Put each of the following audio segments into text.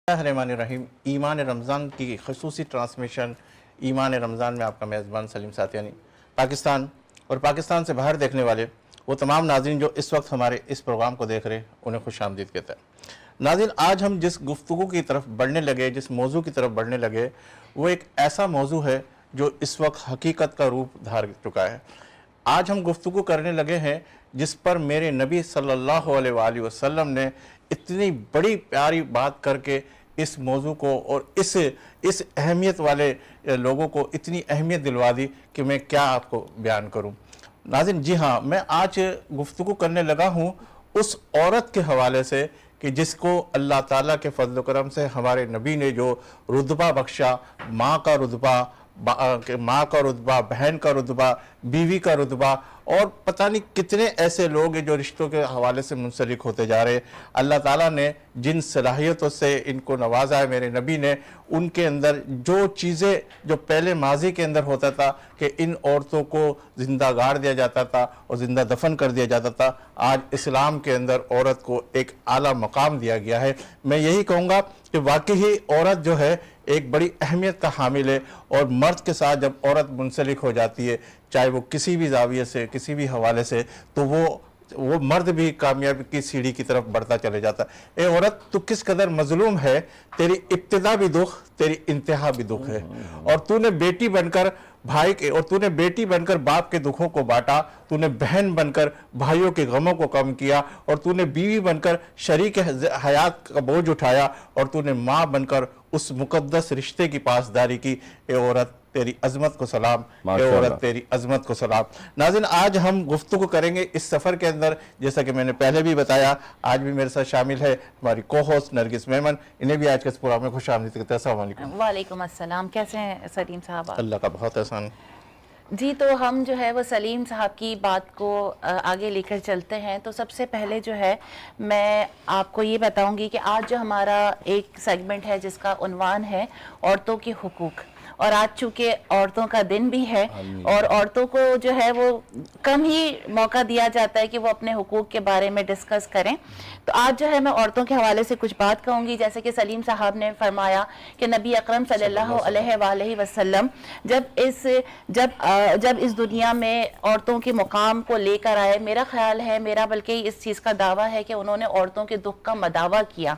الرحمن الرحیم ایمان رمضان کی خصوصی ٹرانسمیشن ایمان رمضان میں آپ کا میزبان سلیم ساتیانی پاکستان اور پاکستان سے باہر دیکھنے والے وہ تمام ناظرین جو اس وقت ہمارے اس پروگرام کو دیکھ رہے ہیں انہیں خوش آمدید کہتا ہے۔ ناظرین، آج ہم جس گفتگو کی طرف بڑھنے لگے، جس موضوع کی طرف بڑھنے لگے، وہ ایک ایسا موضوع ہے جو اس وقت حقیقت کا روپ دھار چکا ہے۔ آج ہم گفتگو کرنے لگے ہیں جس پر میرے نبی صلی اللہ علیہ وآلہ وسلم نے اتنی بڑی پیاری بات کر کے اس موضوع کو اور اس اہمیت والے لوگوں کو اتنی اہمیت دلوا دی کہ میں کیا آپ کو بیان کروں۔ ناظرین، جی ہاں، میں آج گفتگو کرنے لگا ہوں اس عورت کے حوالے سے کہ جس کو اللہ تعالیٰ کے فضل و کرم سے ہمارے نبی نے جو رتبہ بخشا، ماں کا رتبہ، بہن کا رتبہ، بیوی کا رتبہ، اور پتہ نہیں کتنے ایسے لوگ ہیں جو رشتوں کے حوالے سے منسلک ہوتے جا رہے ہیں۔ اللہ تعالیٰ نے جن صلاحیتوں سے ان کو نوازا ہے، میرے نبی نے ان کے اندر جو چیزیں جو پہلے ماضی کے اندر ہوتا تھا کہ ان عورتوں کو زندہ گاڑ دیا جاتا تھا اور زندہ دفن کر دیا جاتا تھا، آج اسلام کے اندر عورت کو ایک اعلیٰ مقام دیا گیا ہے۔ میں یہی کہوں گا کہ واقعی عورت جو ہے ایک بڑی اہمیت کا حامل ہے، اور مرد کے ساتھ جب عورت منسلک ہو جاتی ہے، چاہے وہ کسی بھی زاویے سے، کسی بھی حوالے سے، تو وہ مرد بھی کامیابی کی سیڑھی کی طرف بڑھتا چلے جاتا ہے۔ اے عورت، تو کس قدر مظلوم ہے، تیری ابتدا بھی دکھ، تیری انتہا بھی دکھ ہے، اور تو نے بیٹی بن کر بھائی کے، اور تو نے بیٹی بن کر باپ کے دکھوں کو بانٹا، تو نے بہن بن کر بھائیوں کے غموں کو کم کیا، اور تو نے بیوی بن کر شریک حیات کا بوجھ اٹھایا، اور تو نے ماں بن کر اس مقدس رشتے کی پاسداری کی۔ اے عورت، تیری عظمت کو سلام، اے عورت تیری عظمت کو سلام۔ ناظرین، آج ہم گفتگو کریں گے اس سفر کے اندر، جیسا کہ میں نے پہلے بھی بتایا، آج بھی میرے ساتھ شامل ہے ہماری کو ہوسٹ نرگس میمن، انہیں بھی آج کے اس پروگرام میں خوش آمدید کہتے ہیں۔ السلام علیکم۔ وعلیکم السلام، کیسے ہیں سلیم صاحب؟ اللہ کا بہت احسان۔ جی، تو ہم جو ہے وہ سلیم صاحب کی بات کو آگے لے کر چلتے ہیں۔ تو سب سے پہلے جو ہے میں آپ کو یہ بتاؤں گی کہ آج جو ہمارا ایک سیگمنٹ ہے جس کا عنوان ہے عورتوں کے حقوق، اور آج چونکہ عورتوں کا دن بھی ہے اور عورتوں کو جو ہے وہ کم ہی موقع دیا جاتا ہے کہ وہ اپنے حقوق کے بارے میں ڈسکس کریں، تو آج جو ہے میں عورتوں کے حوالے سے کچھ بات کہوں گی۔ جیسے کہ سلیم صاحب نے فرمایا کہ نبی اکرم صلی اللہ علیہ وآلہ وسلم جب اس دنیا میں عورتوں کے مقام کو لے کر آئے، میرا خیال ہے، میرا بلکہ اس چیز کا دعویٰ ہے کہ انہوں نے عورتوں کے دکھ کا مداوع کیا۔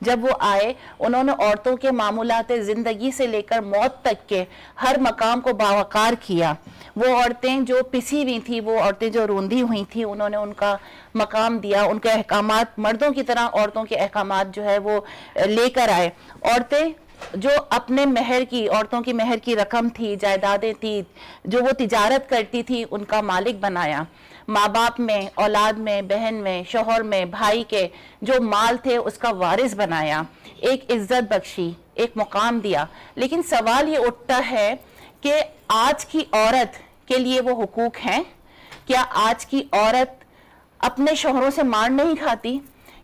جب وہ آئے، انہوں نے عورتوں کے معمولات زندگی سے لے کر موت تک کے ہر مقام کو باوقار کیا۔ وہ عورتیں جو پسی ہوئی تھیں، وہ عورتیں جو روندھی ہوئی تھیں، انہوں نے ان کا مقام دیا، ان کے احکامات مردوں کی طرح عورتوں کے احکامات جو ہے وہ لے کر آئے۔ عورتیں جو اپنے مہر کی، عورتوں کی مہر کی رقم تھی، جائیدادیں تھی، جو وہ تجارت کرتی تھی، ان کا مالک بنایا۔ ماں باپ میں، اولاد میں، بہن میں، شوہر میں، بھائی کے جو مال تھے اس کا وارث بنایا، ایک عزت بخشی، ایک مقام دیا۔ لیکن سوال یہ اٹھتا ہے کہ آج کی عورت کے لیے وہ حقوق ہیں؟ کیا آج کی عورت اپنے شوہروں سے مار نہیں کھاتی؟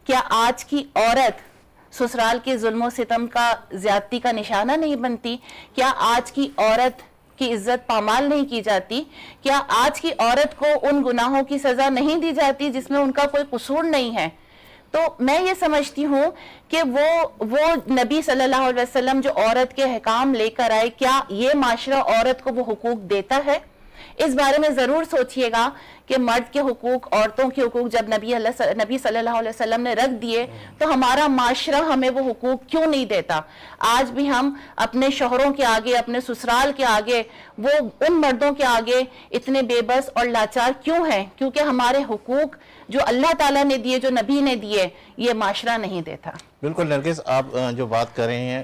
کیا آج کی عورت سسرال کے ظلم و ستم کا، زیادتی کا نشانہ نہیں بنتی؟ کیا آج کی عورت کی عزت پامال نہیں کی جاتی؟ کیا آج کی عورت کو ان گناہوں کی سزا نہیں دی جاتی جس میں ان کا کوئی قصور نہیں ہے؟ تو میں یہ سمجھتی ہوں کہ وہ نبی صلی اللہ علیہ وسلم جو عورت کے حکام لے کر آئے، کیا یہ معاشرہ عورت کو وہ حقوق دیتا ہے؟ اس بارے میں ضرور سوچئے گا کہ مرد کے حقوق، عورتوں کے حقوق جب نبی صلی اللہ علیہ وسلم نے رکھ دیے تو ہمارا معاشرہ ہمیں وہ حقوق کیوں نہیں دیتا؟ آج بھی ہم اپنے شوہروں کے آگے، اپنے سسرال کے آگے، وہ ان مردوں کے آگے اتنے بے بس اور لاچار کیوں ہیں؟ کیونکہ ہمارے حقوق جو اللہ تعالیٰ نے دیے، جو نبی نے دیے، یہ معاشرہ نہیں دیتا۔ بالکل نرگس، آپ جو بات کر رہے ہیں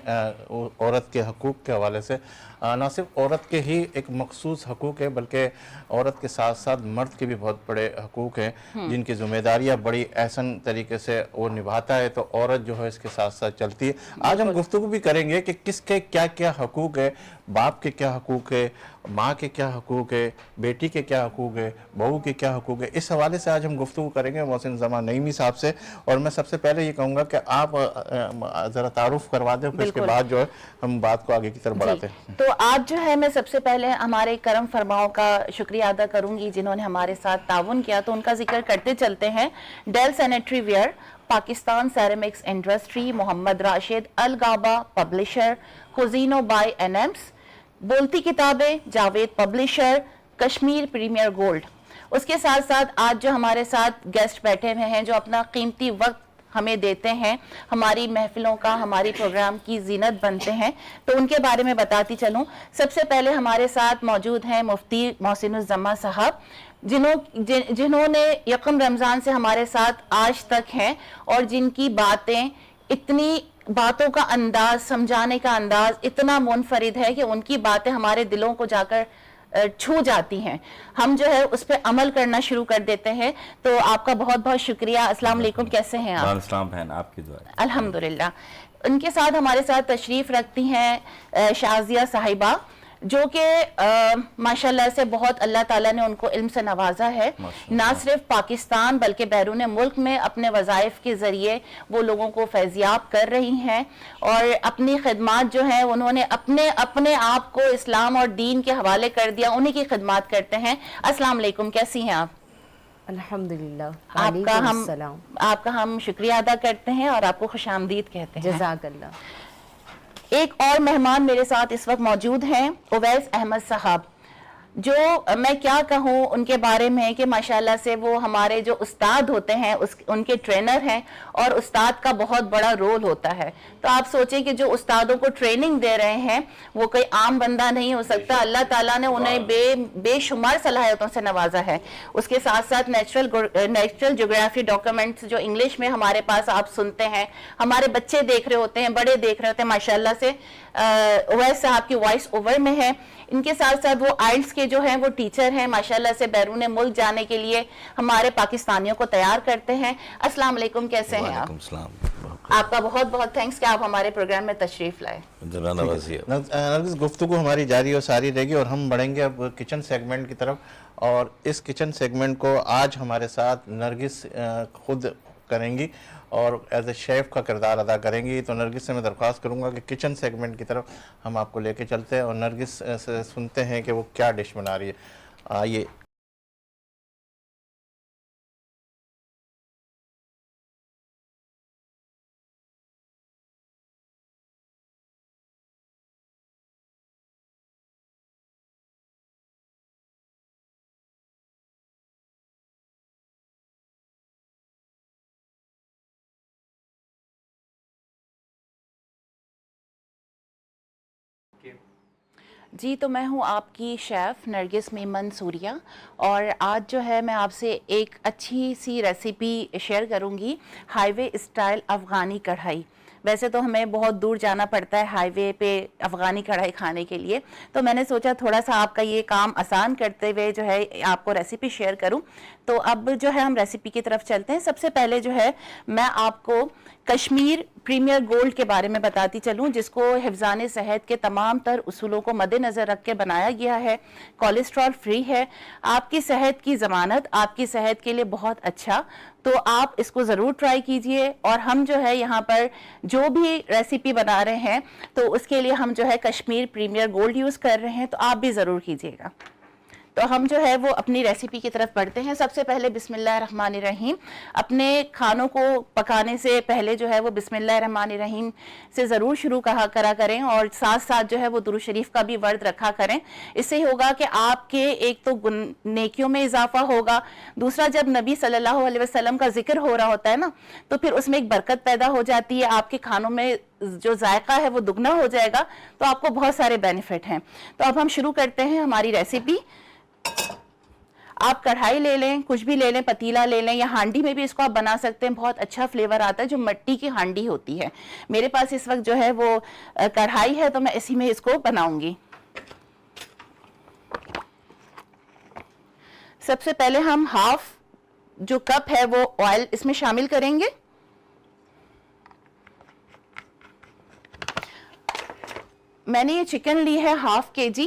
عورت کے حقوق کے حوالے سے، نہ صرف عورت کے ہی ایک مخصوص حقوق ہے، بلکہ عورت کے ساتھ ساتھ مرد کے بھی بہت بڑے حقوق ہیں جن کی ذمہ داریاں بڑی احسن طریقے سے وہ نبھاتا ہے، تو عورت جو ہے اس کے ساتھ ساتھ چلتی ہے۔ آج ہم گفتگو بھی کریں گے کہ کس کے کیا کیا حقوق ہے، باپ کے کیا حقوق ہے، ماں کے کیا حقوق ہے، بیٹی کے کیا حقوق ہے، بہو کے کیا حقوق ہے۔ اس حوالے سے آج ہم گفتگو کریں گے محسن زمان نعیمی صاحب سے، اور میں سب سے پہلے یہ کہوں گا کہ آپ ذرا تعارف کروا دیں، پھر اس کے بعد جو ہے ہم بات کو آگے کی طرف بڑھاتے ہیں. تو آج جو ہے میں سب سے پہلے ہمارے کرم فرماؤں کا شکریہ ادا کروں گی جنہوں نے ہمارے ساتھ تعاون کیا، تو ان کا ذکر کرتے چلتے ہیں. Dell sanitary ware, Pakistan ceramics industry, Muhammad Rashid الغابہ پبلشر، خوزینو بائی اینمس، بولتی کتابیں Javed publisher, Kashmir premier gold. اس کے ساتھ ساتھ آج جو ہمارے ساتھ گیسٹ بیٹھے ہوئے ہیں جو اپنا قیمتی وقت ہمیں دیتے ہیں، ہماری محفلوں کا، ہماری پروگرام کی زینت بنتے ہیں، تو ان کے بارے میں بتاتی چلوں. سب سے پہلے ہمارے ساتھ موجود ہیں مفتی محسن الزماں صاحب، جنہوں نے یکم رمضان سے ہمارے ساتھ آج تک ہیں، اور جن کی باتیں، اتنی باتوں کا انداز، سمجھانے کا انداز اتنا منفرد ہے کہ ان کی باتیں ہمارے دلوں کو جا کر چھو جاتی ہیں. ہم جو ہے اس پہ عمل کرنا شروع کر دیتے ہیں. تو آپ کا بہت بہت شکریہ. السلام علیکم، کیسے ہیں آپ؟ السلام بہن، آپ کی دعا. الحمدللہ. ان کے ساتھ ہمارے ساتھ تشریف رکھتی ہیں شازیہ صاحبہ، جو کہ ماشاءاللہ سے بہت اللہ تعالیٰ نے ان کو علم سے نوازا ہے. نہ صرف پاکستان بلکہ بیرون ملک میں اپنے وظائف کے ذریعے وہ لوگوں کو فیضیاب کر رہی ہیں، اور اپنی خدمات جو ہیں انہوں نے اپنے آپ کو اسلام اور دین کے حوالے کر دیا، انہی کی خدمات کرتے ہیں. السلام علیکم، کیسی ہیں آپ؟ الحمدللہ. آپ کا ہم شکریہ ادا کرتے ہیں اور آپ کو خوش آمدید کہتے ہیں. جزاک اللہ. ایک اور مہمان میرے ساتھ اس وقت موجود ہیں، اویس احمد صاحب، جو میں کیا کہوں ان کے بارے میں کہ ماشاءاللہ سے وہ ہمارے جو استاد ہوتے ہیں ان کے ٹرینر ہیں، اور استاد کا بہت بڑا رول ہوتا ہے. تو آپ سوچیں کہ جو استادوں کو ٹریننگ دے رہے ہیں وہ کوئی عام بندہ نہیں ہو سکتا. اللہ تعالیٰ نے انہیں بے شمار صلاحیتوں سے نوازا ہے. اس کے ساتھ ساتھ نیچرل جغرافی ڈاکومنٹس جو انگلش میں ہمارے پاس آپ سنتے ہیں، ہمارے بچے دیکھ رہے ہوتے ہیں، بڑے دیکھ رہے ہوتے ہیں، ماشاءاللہ سے اویس صاحب کی وائس اوور میں ہے. ان کے ساتھ ساتھ وہ آئلٹس کے جو ہیں وہ ٹیچر ہیں، ماشاءاللہ سے بیرون ملک جانے کے لیے ہمارے پاکستانیوں کو تیار کرتے ہیں. السلام علیکم، کیسے ہیں آپ؟ وعلیکم السلام. آپ کا بہت بہت تھینکس کہ آپ ہمارے پروگرام میں تشریف لائے. نرگس، گفتگو ہماری جاری اور ساری رہے گی، اور ہم بڑھیں گے اب کچن سیگمنٹ کی طرف. اور اس کچن سیگمنٹ کو آج ہمارے ساتھ نرگس خود کریں گی اور ایز اے شیف کا کردار ادا کریں گی. تو نرگس سے میں درخواست کروں گا کہ کچن سیگمنٹ کی طرف ہم آپ کو لے کے چلتے ہیں اور نرگس سے سنتے ہیں کہ وہ کیا ڈش بنا رہی ہے. آئیے. جی، تو میں ہوں آپ کی شیف نرگس میمن سوریہ، اور آج جو ہے میں آپ سے ایک اچھی سی ریسیپی شیئر کروں گی، ہائی وے اسٹائل افغانی کڑھائی. ویسے تو ہمیں بہت دور جانا پڑتا ہے ہائی وے پہ افغانی کڑھائی کھانے کے لیے، تو میں نے سوچا تھوڑا سا آپ کا یہ کام آسان کرتے ہوئے جو ہے آپ کو ریسیپی شیئر کروں. تو اب جو ہے ہم ریسیپی کی طرف چلتے ہیں. سب سے پہلے جو ہے میں آپ کو کشمیر پریمیئر گولڈ کے بارے میں بتاتی چلوں، جس کو حفظان صحت کے تمام تر اصولوں کو مد نظر رکھ کے بنایا گیا ہے. کولیسٹرول فری ہے، آپ کی صحت کی ضمانت، آپ کی صحت کے لیے بہت اچھا. تو آپ اس کو ضرور ٹرائی کیجئے. اور ہم جو ہے یہاں پر جو بھی ریسیپی بنا رہے ہیں تو اس کے لیے ہم جو ہے کشمیر پریمیئر گولڈ یوز کر رہے ہیں، تو آپ بھی ضرور کیجئے گا. تو ہم جو ہے وہ اپنی ریسیپی کی طرف بڑھتے ہیں. سب سے پہلے بسم اللہ الرحمن الرحیم. اپنے کھانوں کو پکانے سے پہلے جو ہے وہ بسم اللہ الرحمن الرحیم سے ضرور شروع کرا کریں، اور ساتھ ساتھ جو ہے وہ درود شریف کا بھی ورد رکھا کریں. اس سے ہوگا کہ آپ کے ایک تو نیکیوں میں اضافہ ہوگا، دوسرا جب نبی صلی اللہ علیہ وسلم کا ذکر ہو رہا ہوتا ہے نا تو پھر اس میں ایک برکت پیدا ہو جاتی ہے، آپ کے کھانوں میں جو ذائقہ ہے وہ دگنا ہو جائے گا، تو آپ کو بہت سارے بینیفٹ ہیں. تو اب ہم شروع کرتے ہیں ہماری ریسیپی. آپ کڑھائی لے لیں، کچھ بھی لے لیں، پتیلا لے لیں، یا ہانڈی میں بھی اس کو آپ بنا سکتے ہیں. بہت اچھا فلیور آتا ہے جو مٹی کی ہانڈی ہوتی ہے. میرے پاس اس وقت جو ہے وہ کڑھائی ہے تو میں اسی میں اس کو بناؤں گی. سب سے پہلے ہم ہاف جو کپ ہے وہ آئل اس میں شامل کریں گے. میں نے یہ چکن لی ہے 1/2 kg.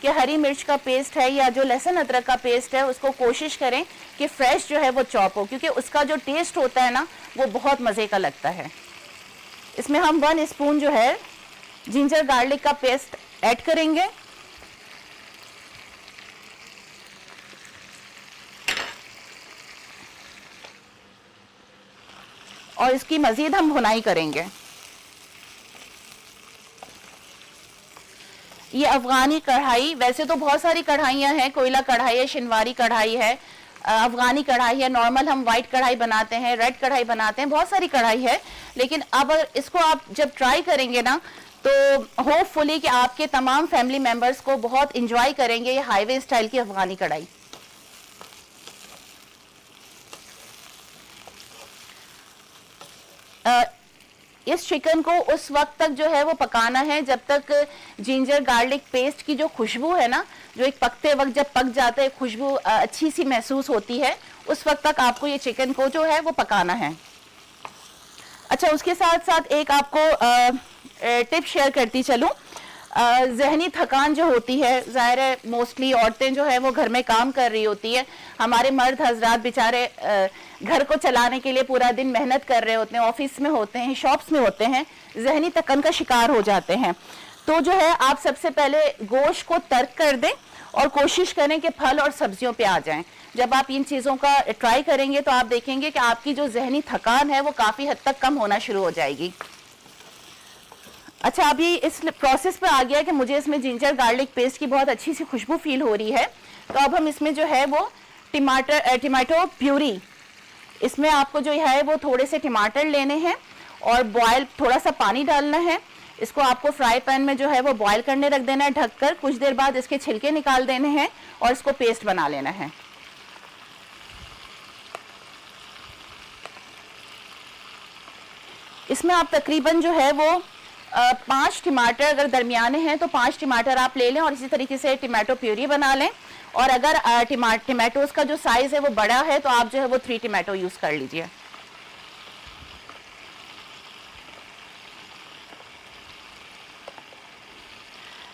کہ ہری مرچ کا پیسٹ ہے یا جو لہسن ادرک کا پیسٹ ہے اس کو کوشش کریں کہ فریش جو ہے وہ چاپ ہو، کیونکہ اس کا جو ٹیسٹ ہوتا ہے نا وہ بہت مزے کا لگتا ہے۔ اس میں ہم 1 اسپون جو ہے جنجر گارلک کا پیسٹ ایڈ کریں گے، اور اس کی مزید ہم بھنائی کریں گے۔ یہ افغانی کڑھائی، ویسے تو بہت ساری کڑھائیاں ہیں، کوئلہ کڑھائی ہے، شنواری کڑھائی ہے، افغانی کڑھائی ہے، نارمل ہم وائٹ کڑھائی بناتے ہیں، ریڈ کڑھائی بناتے ہیں، بہت ساری کڑھائی ہے، لیکن اب اس کو آپ جب ٹرائی کریں گے نا تو ہوپ فلی کہ آپ کے تمام فیملی ممبرز کو بہت انجوائے کریں گے یہ ہائی وے اسٹائل کی افغانی کڑھائی۔ اس چکن کو اس وقت تک جو ہے وہ پکانا ہے جب تک جنجر گارلک پیسٹ کی جو خوشبو ہے نا، جو ایک پکتے وقت جب پک جاتا ہے خوشبو اچھی سی محسوس ہوتی ہے، اس وقت تک آپ کو یہ چکن کو جو ہے وہ پکانا ہے۔ اچھا، اس کے ساتھ ساتھ ایک آپ کو ٹپ شیئر کرتی چلوں۔ ذہنی تھکان جو ہوتی ہے، ظاہر ہے موسٹلی عورتیں جو ہے وہ گھر میں کام کر رہی ہوتی ہے، ہمارے مرد حضرات بیچارے گھر کو چلانے کے لیے پورا دن محنت کر رہے ہوتے ہیں، آفس میں ہوتے ہیں، شاپس میں ہوتے ہیں، ذہنی تھکن کا شکار ہو جاتے ہیں۔ تو جو ہے آپ سب سے پہلے گوشت کو ترک کر دیں اور کوشش کریں کہ پھل اور سبزیوں پہ آ جائیں۔ جب آپ ان چیزوں کا ٹرائی کریں گے تو آپ دیکھیں گے کہ آپ کی جو ذہنی تھکان ہے وہ کافی حد تک کم ہونا شروع ہو جائے گی۔ اچھا، ابھی اس پروسیس پہ آ گیا کہ مجھے اس میں جنجر گارلک پیسٹ کی بہت اچھی سی خوشبو فیل ہو رہی ہے، تو اب ہم اس میں جو ہے وہ ٹماٹو پیوری، اس میں آپ کو جو ہے وہ تھوڑے سے ٹماٹر لینے ہیں اور بوائل تھوڑا سا پانی ڈالنا ہے، اس کو آپ کو فرائی پین میں جو ہے وہ بوائل کرنے رکھ دینا ہے ڈھک کر، کچھ دیر بعد اس کے چھلکے نکال دینے ہیں اور اس کو پیسٹ بنا لینا ہے۔ اس میں آپ تقریباً جو ہے وہ 5 ٹماٹر، اگر درمیانے ہیں تو 5 ٹماٹر آپ لے لیں اور اسی طریقے سے ٹمیٹو پیوری بنا لیں، اور اگر ٹمیٹوز کا جو سائز ہے وہ بڑا ہے تو آپ جو ہے وہ 3 ٹمیٹو یوز کر لیجئے۔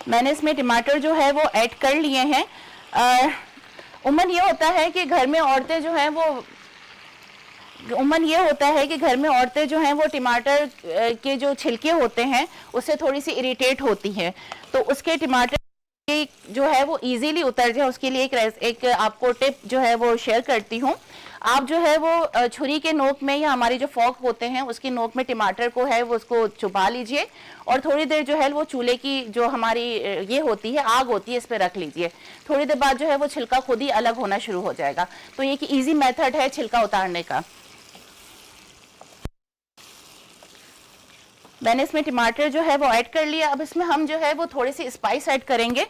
میں نے اس میں ٹماٹر جو ہے وہ ایڈ کر لیے ہیں۔ عموماً یہ ہوتا ہے کہ گھر میں عورتیں جو ہیں جو ہیں وہ ٹماٹر کے جو چھلکے ہوتے ہیں اس سے تھوڑی سی اریٹیٹ ہوتی ہیں، تو اس کے ٹماٹر جو ہے وہ ایزیلی اتر جائے اس کے لیے ایک آپ کو ٹپ جو ہے وہ شیئر کرتی ہوں۔ آپ جو ہے وہ چھری کے نوک میں یا ہماری جو فورک ہوتے ہیں اس کی نوک میں ٹماٹر کو ہے وہ اس کو چبا لیجئے اور تھوڑی دیر جو ہے وہ چولہے کی جو ہماری یہ ہوتی ہے آگ ہوتی ہے اس پہ رکھ لیجئے، تھوڑی دیر بعد جو ہے وہ چھلکا خود ہی الگ ہونا شروع ہو جائے گا۔ تو یہ ایک ایزی میتھڈ ہے چھلکا اتارنے کا۔ میں نے اس میں ٹماٹر جو ہے وہ ایڈ کر لیا۔ اب اس میں ہم جو ہے وہ تھوڑے سی اسپائس ایڈ کریں گے۔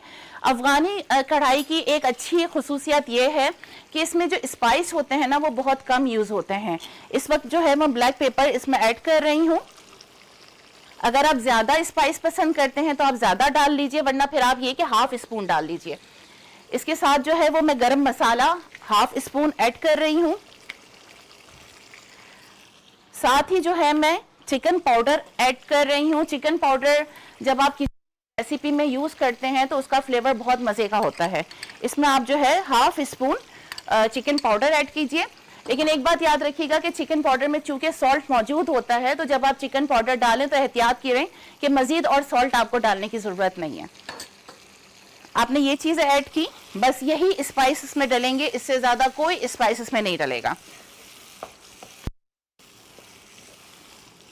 افغانی کڑھائی کی ایک اچھی خصوصیت یہ ہے کہ اس میں جو اسپائس ہوتے ہیں نا وہ بہت کم یوز ہوتے ہیں۔ اس وقت جو ہے میں بلیک پیپر اس میں ایڈ کر رہی ہوں۔ اگر آپ زیادہ اسپائس پسند کرتے ہیں تو آپ زیادہ ڈال لیجئے، ورنہ پھر آپ یہ کہ ½ اسپون ڈال لیجئے۔ اس کے ساتھ جو ہے وہ میں گرم مسالہ ½ اسپون ایڈ کر رہی ہوں۔ ساتھ ہی جو ہے میں چکن پاؤڈر ایڈ کر رہی ہوں۔ چکن پاؤڈر جب آپ کسی ریسیپی میں یوز کرتے ہیں تو اس کا فلیور بہت مزے کا ہوتا ہے۔ اس میں آپ جو ہے ½ اسپون چکن پاؤڈر ایڈ کیجئے، لیکن ایک بات یاد رکھیے گا کہ چکن پاؤڈر میں چونکہ سالٹ موجود ہوتا ہے تو جب آپ چکن پاؤڈر ڈالیں تو احتیاط کریں کہ مزید اور سالٹ آپ کو ڈالنے کی ضرورت نہیں ہے۔ آپ نے یہ چیزیں ایڈ کی، بس یہی اسپائس اس میں ڈلیں گے، اس سے زیادہ کوئی اسپائس اس میں نہیں ڈلے گا۔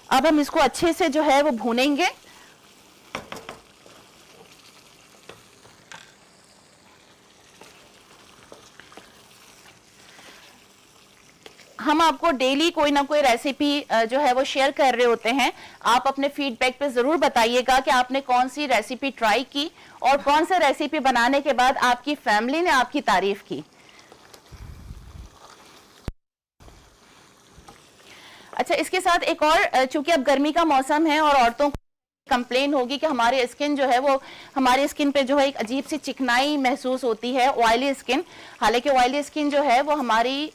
اب ہم اس کو اچھے سے جو ہے وہ بھونیں گے۔ ہم آپ کو ڈیلی کوئی نہ کوئی ریسیپی جو ہے وہ شیئر کر رہے ہوتے ہیں۔ آپ اپنے فیڈ بیک پہ ضرور بتائیے گا کہ آپ نے کون سی ریسیپی ٹرائی کی اور کون سے ریسیپی بنانے کے بعد آپ کی فیملی نے آپ کی تعریف کی۔ اچھا، اس کے ساتھ ایک اور، چونکہ اب گرمی کا موسم ہے اور عورتوں کو کمپلین ہوگی کہ ہمارے اسکن جو ہے وہ ہمارے اسکن پہ جو ہے ایک عجیب سی چکنائی محسوس ہوتی ہے، آئلی اسکن۔ حالانکہ آئلی اسکن جو ہے وہ ہماری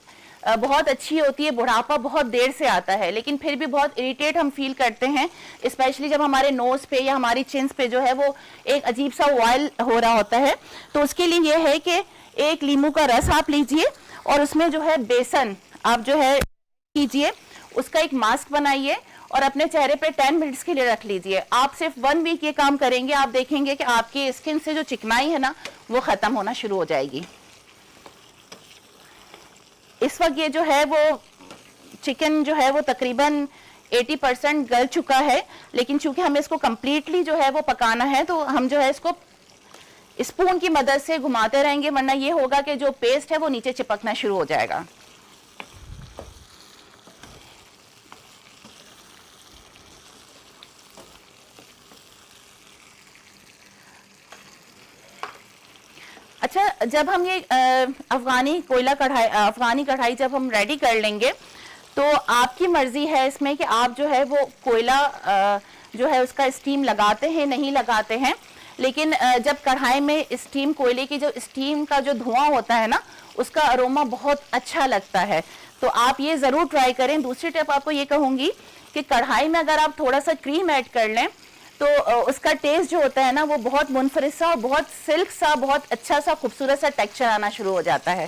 بہت اچھی ہوتی ہے. بڑھاپا بہت دیر سے آتا ہے لیکن پھر بھی بہت اریٹیٹ ہم فیل کرتے ہیں, اسپیشلی جب ہمارے نوز پہ یا ہماری چنس پہ جو ہے وہ ایک عجیب سا وائل ہو رہا ہوتا ہے. تو اس کے لیے یہ ہے کہ ایک لیموں کا رس آپ لیجئے اور اس میں جو ہے بیسن آپ جو ہے کیجئے, اس کا ایک ماسک بنائیے اور اپنے چہرے پہ 10 منٹس کے لیے رکھ لیجئے. آپ صرف 1 ویک یہ کام کریں گے, آپ دیکھیں گے کہ آپ کی اسکن سے جو چکنائی ہے نا وہ ختم ہونا شروع ہو جائے گی. اس وقت یہ جو ہے وہ چکن جو ہے وہ تقریباً 80% گل چکا ہے, لیکن چونکہ ہمیں اس کو کمپلیٹلی جو ہے وہ پکانا ہے تو ہم جو ہے اس کو اسپون کی مدد سے گھماتے رہیں گے, ورنہ یہ ہوگا کہ جو پیسٹ ہے وہ نیچے چپکنا شروع ہو جائے گا. اچھا, جب ہم یہ افغانی کڑھائی جب ہم ریڈی کر لیں گے تو آپ کی مرضی ہے اس میں کہ آپ جو ہے وہ کوئلہ جو ہے اس کا اسٹیم لگاتے ہیں نہیں لگاتے ہیں, لیکن جب کڑھائی میں اسٹیم کوئلے کی جو اسٹیم کا جو دھواں ہوتا ہے نا اس کا اروما بہت اچھا لگتا ہے, تو آپ یہ ضرور ٹرائی کریں. دوسری ٹپ آپ کو یہ کہوں گی کہ کڑھائی میں اگر آپ تھوڑا سا کریم ایڈ کر لیں تو اس کا ٹیسٹ جو ہوتا ہے نا وہ بہت منفرد سا, بہت سلک سا, بہت اچھا سا خوبصورت سا ٹیکسچر آنا شروع ہو جاتا ہے.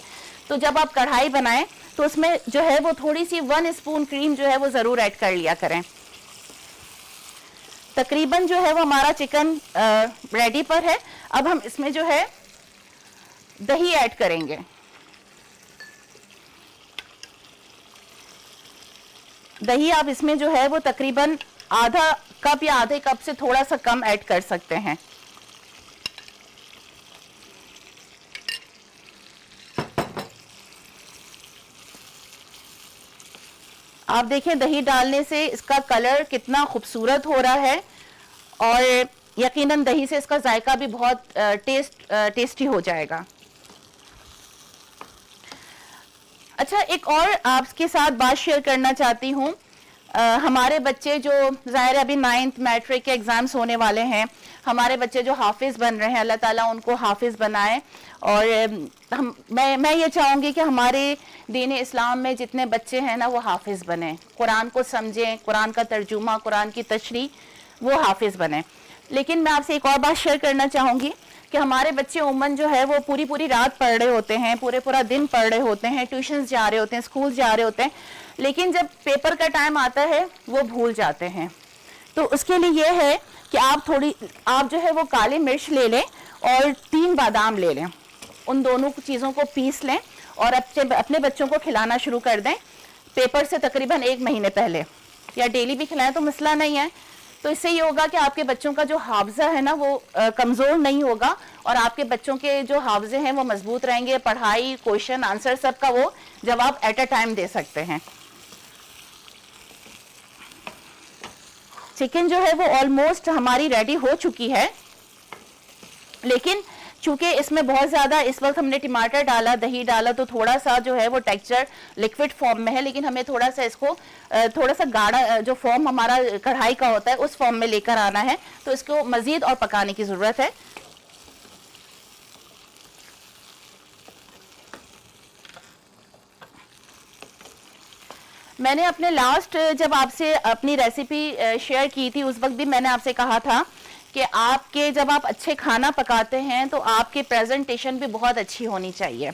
تو جب آپ کڑھائی بنائیں تو اس میں جو ہے وہ تھوڑی سی 1 اسپون کریم جو ہے وہ ضرور ایڈ کر لیا کریں. تقریباً جو ہے وہ ہمارا چکن ریڈی پر ہے. اب ہم اس میں جو ہے دہی ایڈ کریں گے. دہی آپ اس میں جو ہے وہ تقریباً آدھا کپ یا آدھے کپ سے تھوڑا سا کم ایڈ کر سکتے ہیں. آپ دیکھیں دہی ڈالنے سے اس کا کلر کتنا خوبصورت ہو رہا ہے اور یقیناً دہی سے اس کا ذائقہ بھی بہت ٹیسٹی ہو جائے گا. اچھا, ایک اور آپ کے ساتھ بات شیئر کرنا چاہتی ہوں. ہمارے بچے جو ظاہر ابھی 9th میٹرک کے ایگزامز ہونے والے ہیں, ہمارے بچے جو حافظ بن رہے ہیں, اللہ تعالیٰ ان کو حافظ بنائے. اور میں یہ چاہوں گی کہ ہمارے دین اسلام میں جتنے بچے ہیں نا وہ حافظ بنیں, قرآن کو سمجھیں, قرآن کا ترجمہ, قرآن کی تشریح وہ حافظ بنیں. لیکن میں آپ سے ایک اور بات شیئر کرنا چاہوں گی کہ ہمارے بچے عموماً جو ہے وہ پوری رات پڑھ رہے ہوتے ہیں, پورا دن پڑھ رہے ہوتے ہیں, ٹیوشنز جا رہے ہوتے ہیں, اسکول جا رہے ہوتے ہیں, لیکن جب پیپر کا ٹائم آتا ہے وہ بھول جاتے ہیں. تو اس کے لیے یہ ہے کہ آپ جو ہے وہ کالی مرچ لے لیں اور 3 بادام لے لیں, ان دونوں چیزوں کو پیس لیں اور اپنے بچوں کو کھلانا شروع کر دیں پیپر سے تقریباً 1 مہینے پہلے, یا ڈیلی بھی کھلائیں تو مسئلہ نہیں ہے. تو اس سے یہ ہوگا کہ آپ کے بچوں کا جو حافظہ ہے نا وہ کمزور نہیں ہوگا اور آپ کے بچوں کے جو حافظے ہیں وہ مضبوط رہیں گے. پڑھائی, کویشچن آنسر سب کا وہ جواب ایٹ اے ٹائم دے سکتے ہیں. چکن جو ہے وہ آلموسٹ ہماری ریڈی ہو چکی ہے, لیکن چونکہ اس میں بہت زیادہ اس وقت ہم نے ٹماٹر ڈالا, دہی ڈالا, تو تھوڑا سا جو ہے وہ ٹیکسچر لیکوڈ فارم میں ہے, لیکن ہمیں تھوڑا سا اس کو تھوڑا سا گاڑھا جو فارم ہمارا کڑھائی کا ہوتا ہے اس فارم میں لے کر آنا ہے. تو اس کو مزید اور پکانے کی ضرورت ہے. میں نے اپنے لاسٹ جب آپ سے اپنی ریسیپی شیئر کی تھی اس وقت بھی میں نے آپ سے کہا تھا کہ آپ کے جب آپ اچھے کھانا پکاتے ہیں تو آپ کی پریزنٹیشن بھی بہت اچھی ہونی چاہیے.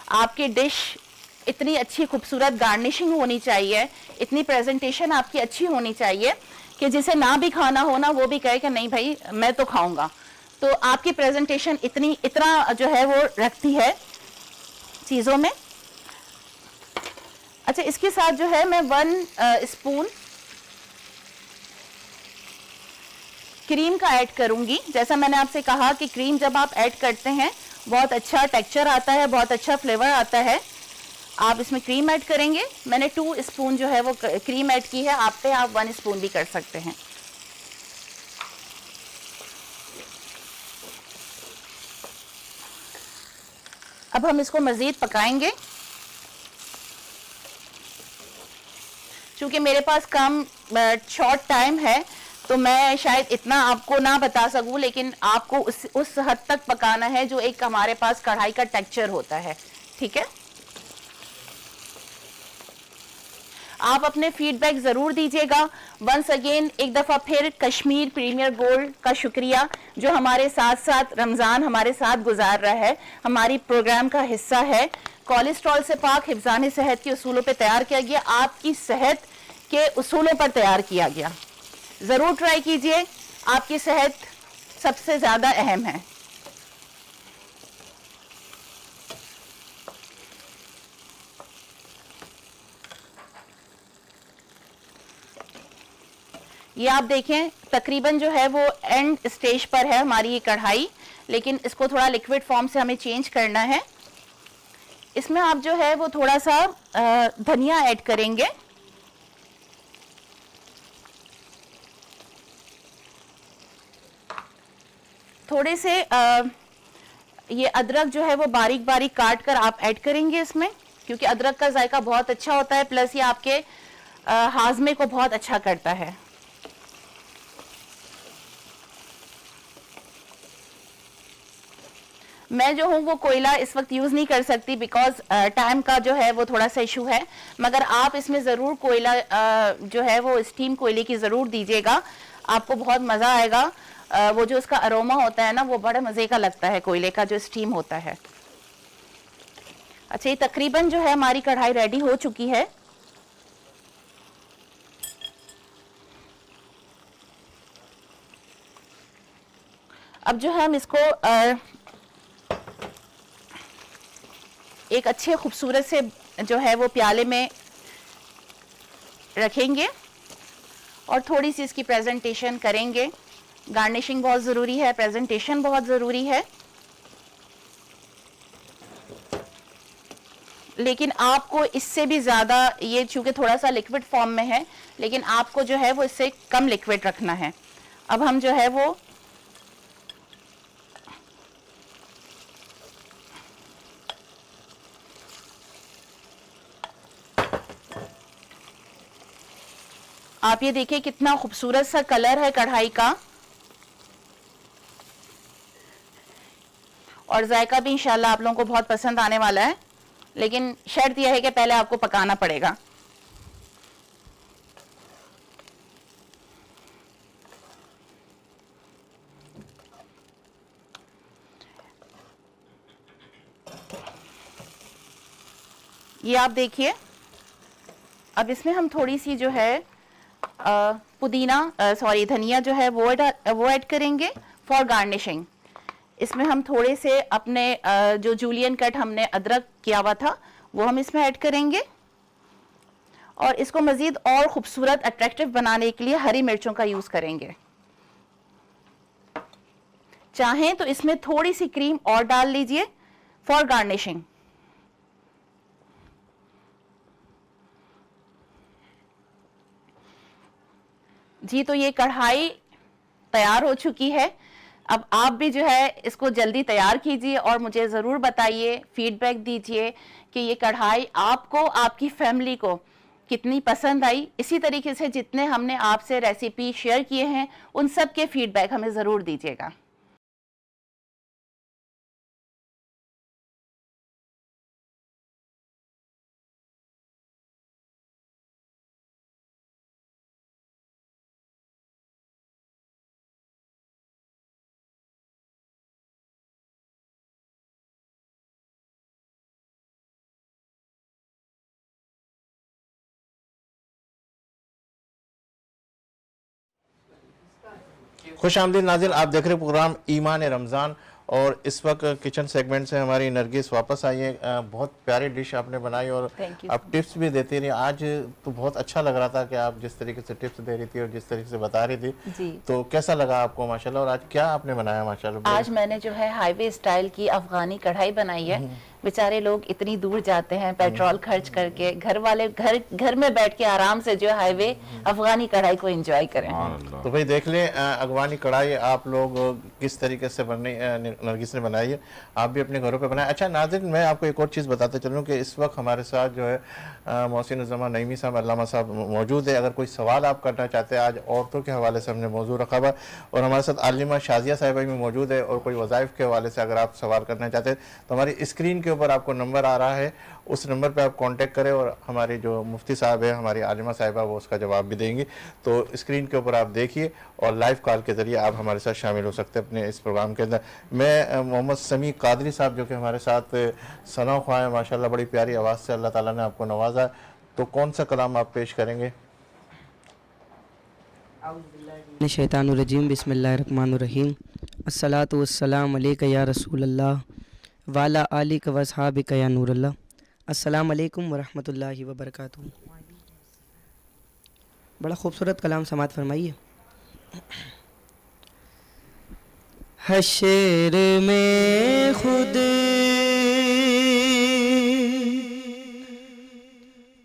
آپ کی ڈش اتنی اچھی خوبصورت گارنشنگ ہونی چاہیے, اتنی پریزنٹیشن آپ کی اچھی ہونی چاہیے کہ جسے نہ بھی کھانا ہونا وہ بھی کہے کہ نہیں بھائی میں تو کھاؤں گا. تو آپ کی پریزنٹیشن اتنا جو ہے وہ رکھتی ہے چیزوں میں. اچھا, اس کے ساتھ جو ہے میں 1 اسپون کریم کا ایڈ کروں گی. جیسا میں نے آپ سے کہا کہ کریم جب آپ ایڈ کرتے ہیں بہت اچھا ٹیکسچر آتا ہے, بہت اچھا فلیور آتا ہے. آپ اس میں کریم ایڈ کریں گے. میں نے 2 اسپون جو ہے وہ کریم ایڈ کی ہے, آپ 1 اسپون بھی کر سکتے ہیں. اب ہم اس کو مزید پکائیں گے. چونکہ میرے پاس کم شارٹ ٹائم ہے تو میں شاید اتنا آپ کو نہ بتا سکوں, لیکن آپ کو اس حد تک پکانا ہے جو ایک ہمارے پاس کڑھائی کا ٹیکسچر ہوتا ہے. ٹھیک ہے, آپ اپنے فیڈ بیک ضرور دیجیے گا. ونس اگین ایک دفعہ پھر کشمیر پریمیئر گولڈ کا شکریہ جو ہمارے ساتھ ساتھ رمضان ہمارے ساتھ گزار رہا ہے, ہماری پروگرام کا حصہ ہے. کولیسٹرول سے پاک حفظان صحت کے اصولوں پہ تیار کیا گیا, آپ کی صحت کے اصولوں پر تیار کیا گیا. ضرور ٹرائی کیجئے, آپ کی صحت سب سے زیادہ اہم ہے. یہ آپ دیکھیں تقریباً جو ہے وہ اینڈ اسٹیج پر ہے ہماری یہ کڑھائی, لیکن اس کو تھوڑا لیکوڈ فارم سے ہمیں چینج کرنا ہے. اس میں آپ جو ہے وہ تھوڑا سا دھنیا ایڈ کریں گے, تھوڑے سے یہ ادرک جو ہے وہ باریک باریک کاٹ کر آپ ایڈ کریں گے اس میں, کیونکہ ادرک کا ذائقہ بہت اچھا ہوتا ہے, پلس یہ آپ کے ہاضمے کو بہت اچھا کرتا ہے. میں جو ہوں وہ کوئلہ اس وقت یوز نہیں کر سکتی بیکاز ٹائم کا جو ہے وہ تھوڑا سا ایشو ہے, مگر آپ اس میں ضرور کوئلہ جو ہے وہ اسٹیم کوئلے کی ضرور دیجیے گا, آپ کو بہت مزہ آئے گا. وہ جو اس کا اروما ہوتا ہے نا وہ بڑے مزے کا لگتا ہے کوئلے کا جو اسٹیم ہوتا ہے. اچھا, یہ تقریباً جو ہے ہماری کڑھائی ریڈی ہو چکی ہے. اب جو ہے ہم اس کو ایک اچھے خوبصورت سے جو ہے وہ پیالے میں رکھیں گے اور تھوڑی سی اس کی پریزنٹیشن کریں گے. گارنشنگ بہت ضروری ہے, پریزنٹیشن بہت ضروری ہے, لیکن آپ کو اس سے بھی زیادہ, یہ چونکہ تھوڑا سا لیکوڈ فارم میں ہے لیکن آپ کو جو ہے وہ اس سے کم لیکوڈ رکھنا ہے. اب ہم جو ہے وہ آپ یہ دیکھیں کتنا خوبصورت سا کلر ہے کڑھائی کا, اور ذائقہ بھی انشاءاللہ آپ لوگوں کو بہت پسند آنے والا ہے, لیکن شرط یہ ہے کہ پہلے آپ کو پکانا پڑے گا. یہ آپ دیکھیے, اب اس میں ہم تھوڑی سی جو ہے پودینہ دھنیا جو ہے وہ ایڈ کریں گے فار گارنشنگ. اس میں ہم تھوڑے سے اپنے جو جولین کٹ ہم نے ادرک کیا ہوا تھا وہ ہم اس میں ایڈ کریں گے, اور اس کو مزید اور خوبصورت اٹریکٹیو بنانے کے لیے ہری مرچوں کا یوز کریں گے. چاہیں تو اس میں تھوڑی سی کریم اور ڈال لیجئے فار گارنشنگ. جی, تو یہ کڑھائی تیار ہو چکی ہے. اب آپ بھی جو ہے اس کو جلدی تیار کیجئے اور مجھے ضرور بتائیے, فیڈ بیک دیجئے کہ یہ کڑھائی آپ کو, آپ کی فیملی کو کتنی پسند آئی. اسی طریقے سے جتنے ہم نے آپ سے ریسیپی شیئر کیے ہیں ان سب کے فیڈ بیک ہمیں ضرور دیجئے گا. خوش آمدید ناظرین, آپ دیکھ رہے پروگرام ایمان رمضان, اور اس وقت کچن سیگمنٹ سے ہماری نرگس واپس آئی ہے. بہت پیاری ڈش آپ نے بنائی اور آپ ٹپس بھی دیتی رہی. آج تو بہت اچھا لگ رہا تھا کہ آپ جس طریقے سے ٹپس دے رہی تھی اور جس طریقے سے بتا رہی تھی, تو کیسا لگا آپ کو ماشاءاللہ؟ اور آج کیا آپ نے بنایا ماشاءاللہ؟ آج میں نے جو ہے ہائی وے اسٹائل کی افغانی کڑھائی بنائی ہے. بیچارے لوگ اتنی دور جاتے ہیں پیٹرول خرچ کر کے, گھر والے گھر میں بیٹھ کے آرام سے جو ہائی وے افغانی کڑھائی کو انجوائے کریں. تو بھئی دیکھ لیں افغانی کڑھائی آپ لوگ کس طریقے سے نرگس نے بنائی ہے, آپ بھی اپنے گھروں پہ بنائیں. اچھا ناظرین, میں آپ کو ایک اور چیز بتاتے چلوں کہ اس وقت ہمارے ساتھ جو ہے محسن الزمان نعیمی صاحب, علامہ صاحب موجود ہے. اگر کوئی سوال آپ کرنا چاہتے ہیں, آج عورتوں کے حوالے سے ہم نے موضوع رکھا ہوا, اور ہمارے ساتھ عالمہ شازیہ صاحبہ بھی موجود ہے, اور کوئی وظائف کے حوالے سے اگر آپ سوال کرنا چاہتے ہیں تو ہماری اسکرین کے کے اوپر آپ کو نمبر آ رہا ہے، اس نمبر پہ آپ کانٹیکٹ کریں اور ہماری جو مفتی صاحب ہیں، ہماری عالمہ صاحبہ، وہ اس کا جواب بھی دیں گی. تو اسکرین کے اوپر آپ دیکھیے اور لائیو کال کے ذریعے آپ ہمارے ساتھ شامل ہو سکتے ہیں اپنے اس پروگرام کے اندر. میں محمد سمیع قادری صاحب جو کہ ہمارے ساتھ ثنا خواہ ہیں، ماشاءاللہ بڑی پیاری آواز سے اللہ تعالیٰ نے آپ کو نوازا ہے، تو کون سا کلام آپ پیش کریں گے؟ من الشیطان الرجیم، بسم اللہ الرحمن الرحیم. الصلاۃ والسلام علیک یا رسول اللہ وعلی آلک و اصحابک یا نور اللہ. السلام علیکم ورحمۃ اللہ وبرکاتہ. بڑا خوبصورت کلام سماعت فرمائیے. حشر میں خود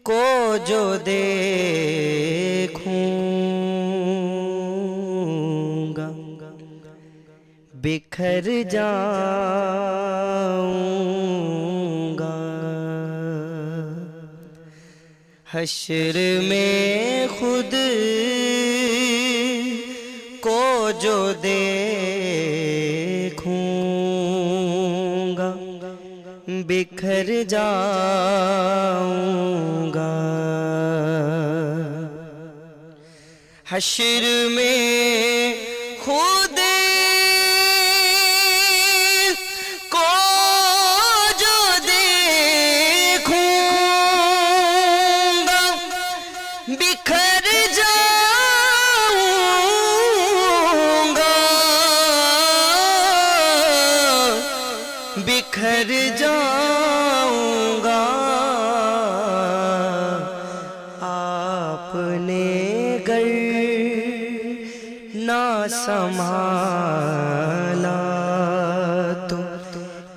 کو جو دیکھوں گا بکھر جاؤں گا. حشر میں خود کو جو دیکھوں گا بکھر جاؤں گا. حشر میں خود کو جو دیکھوں گا بکھر جاؤں گا. بکھر جاؤں گا. آپ نے گر نہ سنبھالا تو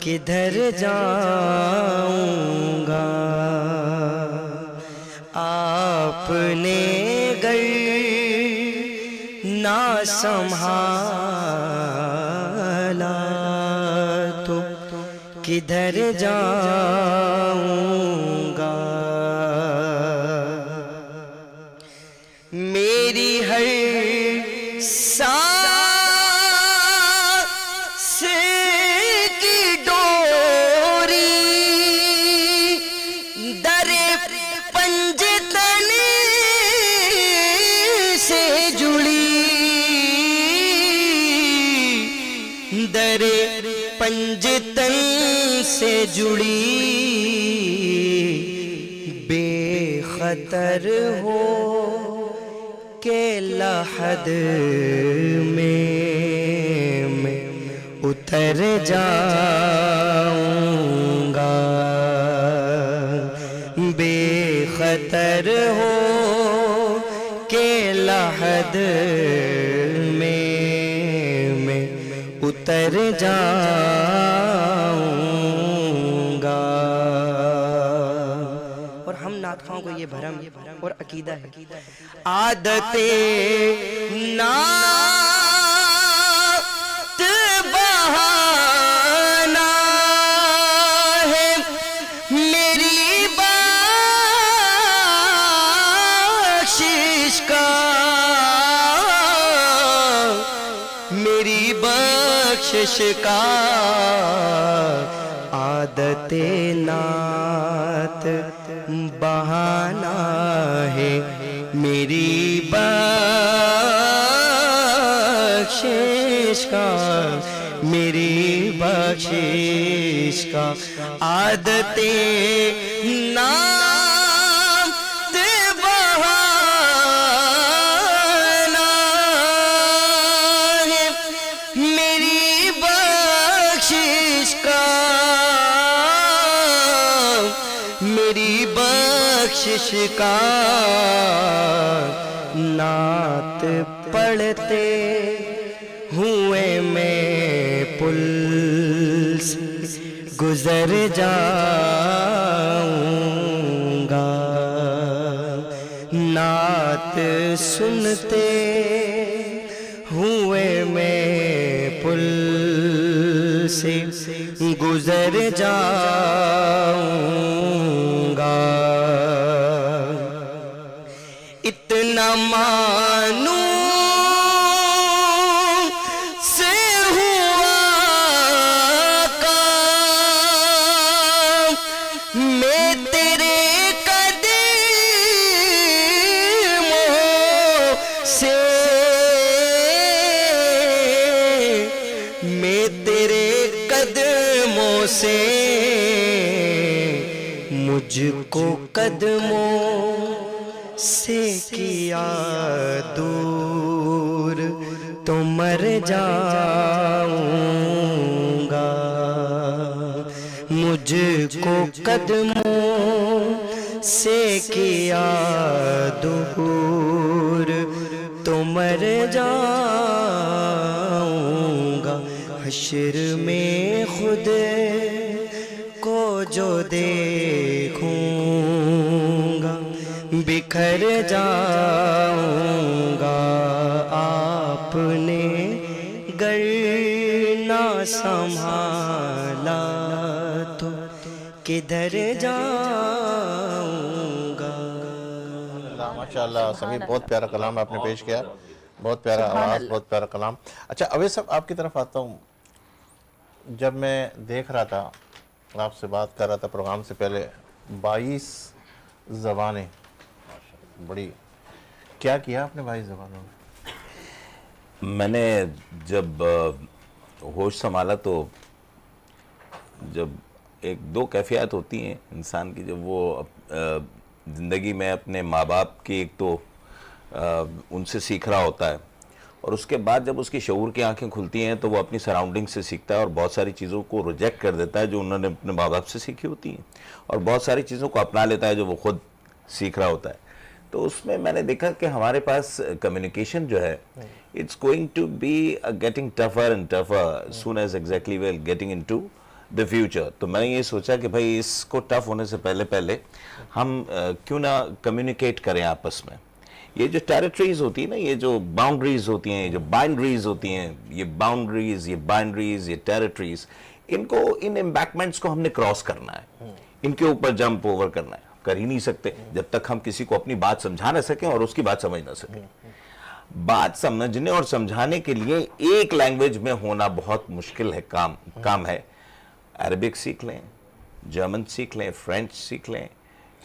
کدھر جاؤں گا. آپ نے گر نہ سنبھالا تو کدھر جاؤں گا. میری ہر سانس کی ڈوری در پنجتن سے جڑی. در پنجتن سے جڑی. بے خطر ہو کہ لحد میں اتر جاؤں گا. بے خطر ہو کہ لحد میں اتر جاؤں گا. اور ہم نعت خواہوں کو یہ بھرم اور عقیدہ ہے. عادت نعت بہانا ہے میری بخشش کا. میری بخشش کا. عادت نعت بہانا ہے میری بخشش کا. میری بخشش کا. عادت نعت بہانا ہے میری بخشش کا. میری بخشش کا. نعت پڑھتے ہوئے میں پل سے گزر جاؤں گا. نعت سنتے ہوئے میں پل سے گزر جاؤں گا. اتنا مانوں سے ہوا کام میں تیرے قدموں سے مجھ کو قدموں سے کیا دور تو مر جاؤں گا، مجھ کو قدموں سے کیا دور تو مر جاؤں گا، حشر میں خود کو جو دیکھوں گا بکھر جاؤں گا، آپ نے گر نہ سنبھالا تو کدھر جاؤں گا۔ ماشاء اللہ سمیع، بہت پیارا کلام آپ نے پیش کیا، بہت پیارا آواز، بہت پیارا کلام۔ اچھا اویس صاحب، آپ کی طرف آتا ہوں۔ جب میں دیکھ رہا تھا، آپ سے بات کر رہا تھا پروگرام سے پہلے، 22 زبانیں، بڑی کیا کیا آپ نے 22 زبانوں میں؟ میں نے جب ہوش سنبھالا تو جب ایک دو کیفیات ہوتی ہیں انسان کی، جب وہ زندگی میں اپنے ماں باپ کی ایک تو ان سے سیکھ رہا ہوتا ہے، اور اس کے بعد جب اس کی شعور کی آنکھیں کھلتی ہیں تو وہ اپنی سراؤنڈنگ سے سیکھتا ہے اور بہت ساری چیزوں کو ریجیکٹ کر دیتا ہے جو انہوں نے اپنے ماں باپ سے سیکھی ہوتی ہیں، اور بہت ساری چیزوں کو اپنا لیتا ہے جو وہ خود سیکھ رہا ہوتا ہے۔ تو اس میں میں نے دیکھا کہ ہمارے پاس کمیونیکیشن جو ہے it's going to be getting tougher and tougher soon as exactly we're getting into the future۔ تو میں نے یہ سوچا کہ بھائی اس کو ٹف ہونے سے پہلے ہم کیوں نہ کمیونیکیٹ کریں آپس میں۔ یہ جو ٹیریٹریز ہوتی ہیں نا، یہ جو باؤنڈریز ہوتی ہیں، جو بائنڈریز ہوتی ہیں، یہ باؤنڈریز، یہ بائنڈریز، یہ ٹیریٹریز، ان امبیکمنٹس کو ہم نے کراس کرنا ہے، ان کے اوپر جمپ اوور کرنا ہے۔ کر ہی نہیں سکتے جب تک ہم کسی کو اپنی بات سمجھا نہ سکیں اور اس کی بات سمجھ نہ سکیں۔ بات سمجھنے اور سمجھانے کے لیے ایک لینگویج میں ہونا بہت مشکل ہے، کام ہے۔ عربک سیکھ لیں، جرمن سیکھ لیں، فرینچ سیکھ لیں،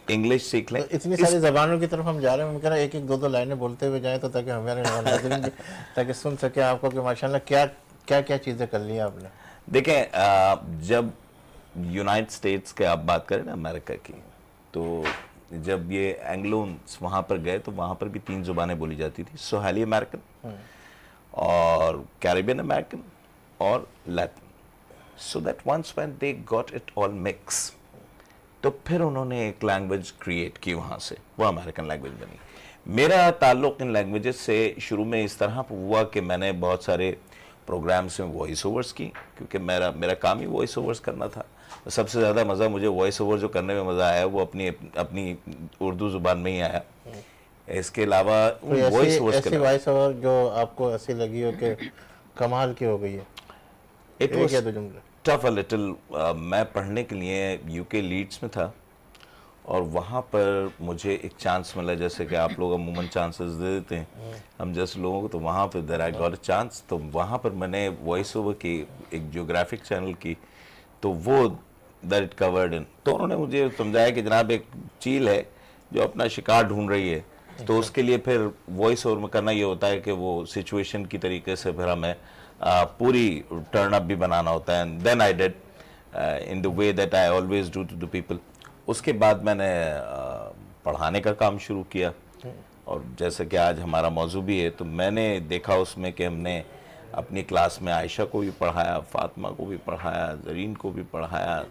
انگلش سیکھ لیں۔ اتنی ساری زبانوں کی طرف ہم جا رہے ہیں، میں کہہ رہا ایک ایک دو لائنیں بولتے ہوئے جائیں تو تاکہ ہمارے ناظرین تاکہ سن سکیں آپ کو کہ ماشاءاللہ کیا چیزیں کر لی ہیں آپ نے۔ دیکھیں، جب یونائٹڈ اسٹیٹس کے آپ بات کریں نا، امریکہ کی، تو جب یہ اینگلونز وہاں پر گئے تو وہاں پر بھی 3 زبانیں بولی جاتی تھی، سواحلی امریکن اور کیریبین امریکن اور Latin. So that once when they got it all mix, تو پھر انہوں نے ایک لینگویج کریٹ کی وہاں سے، وہ امریکن لینگویج بنی۔ میرا تعلق ان لینگویجز سے شروع میں اس طرح ہوا کہ میں نے بہت سارے پروگرامس میں وائس اوورس کی، کیونکہ میرا کام ہی وائس اوورس کرنا تھا۔ سب سے زیادہ مزہ مجھے وائس اوور جو کرنے میں مزہ آیا وہ اپنی اردو زبان میں ہی آیا۔ اس کے علاوہ وائس اوورس ایسی وائس اوور جو آپ کو ایسی لگی ہو کہ کمال کی ہو گئی ہے؟ It was tough a little. میں پڑھنے کے لیے یو کے لیڈس میں تھا اور وہاں پر مجھے ایک چانس ملا، جیسے کہ آپ لوگ عموماً چانسز دے دیتے ہیں ہم جیسے لوگوں کو، تو وہاں پہ دیر آئی گاٹ اے چانس۔ تو وہاں پر میں نے وائس اوور کی، ایک جیوگرافک چینل کی، تو وہ دیٹ اٹ کورڈ ان۔ تو انہوں نے مجھے سمجھایا کہ جناب ایک چیل ہے جو اپنا شکار ڈھونڈ رہی ہے، تو اس کے لیے پھر وائس اوور میں کرنا یہ ہوتا ہے کہ وہ سچویشن کی طریقے سے پھر ہمیں پوری ٹرن اپ بھی بنانا ہوتا ہے۔ Then I did in the way that I always do to the people. اس کے بعد میں نے پڑھانے کا کام شروع کیا، اور جیسے کہ آج ہمارا موضوع بھی ہے، تو میں نے دیکھا اس میں کہ ہم نے اپنی کلاس میں عائشہ کو بھی پڑھایا، فاطمہ کو بھی پڑھایا، زرین کو بھی پڑھایا،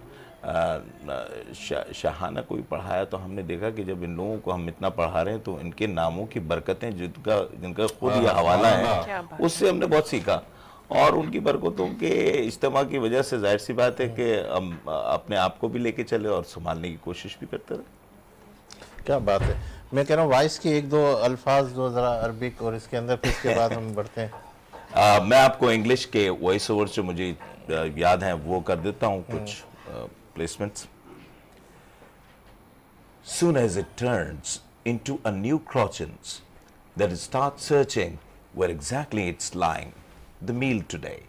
شاہانہ کو بھی پڑھایا۔ تو ہم نے دیکھا کہ جب ان لوگوں کو ہم اتنا پڑھا رہے ہیں تو ان کے ناموں کی برکتیں جن کا خود یہ حوالہ ہے، اس سے ہم نے بہت سیکھا، اور ان کی برکتوں کے اجتماع کی وجہ سے ظاہر سی بات ہے کہ ہم اپنے آپ کو بھی لے کے چلے اور سنبھالنے کی کوشش بھی کرتے رہے۔ کیا بات ہے۔ میں کہہ رہا ہوں وائس کی ایک دو الفاظ جو ذرا عربک اور اس کے اندر، پھر اس کے بعد ہم بڑھتے ہیں۔ میں آپ کو انگلش کے وائس اوور جو مجھے یاد ہیں وہ کر دیتا ہوں کچھ placements. Soon as it turns into a new crotchets that it starts searching where exactly it's lying, the meal today.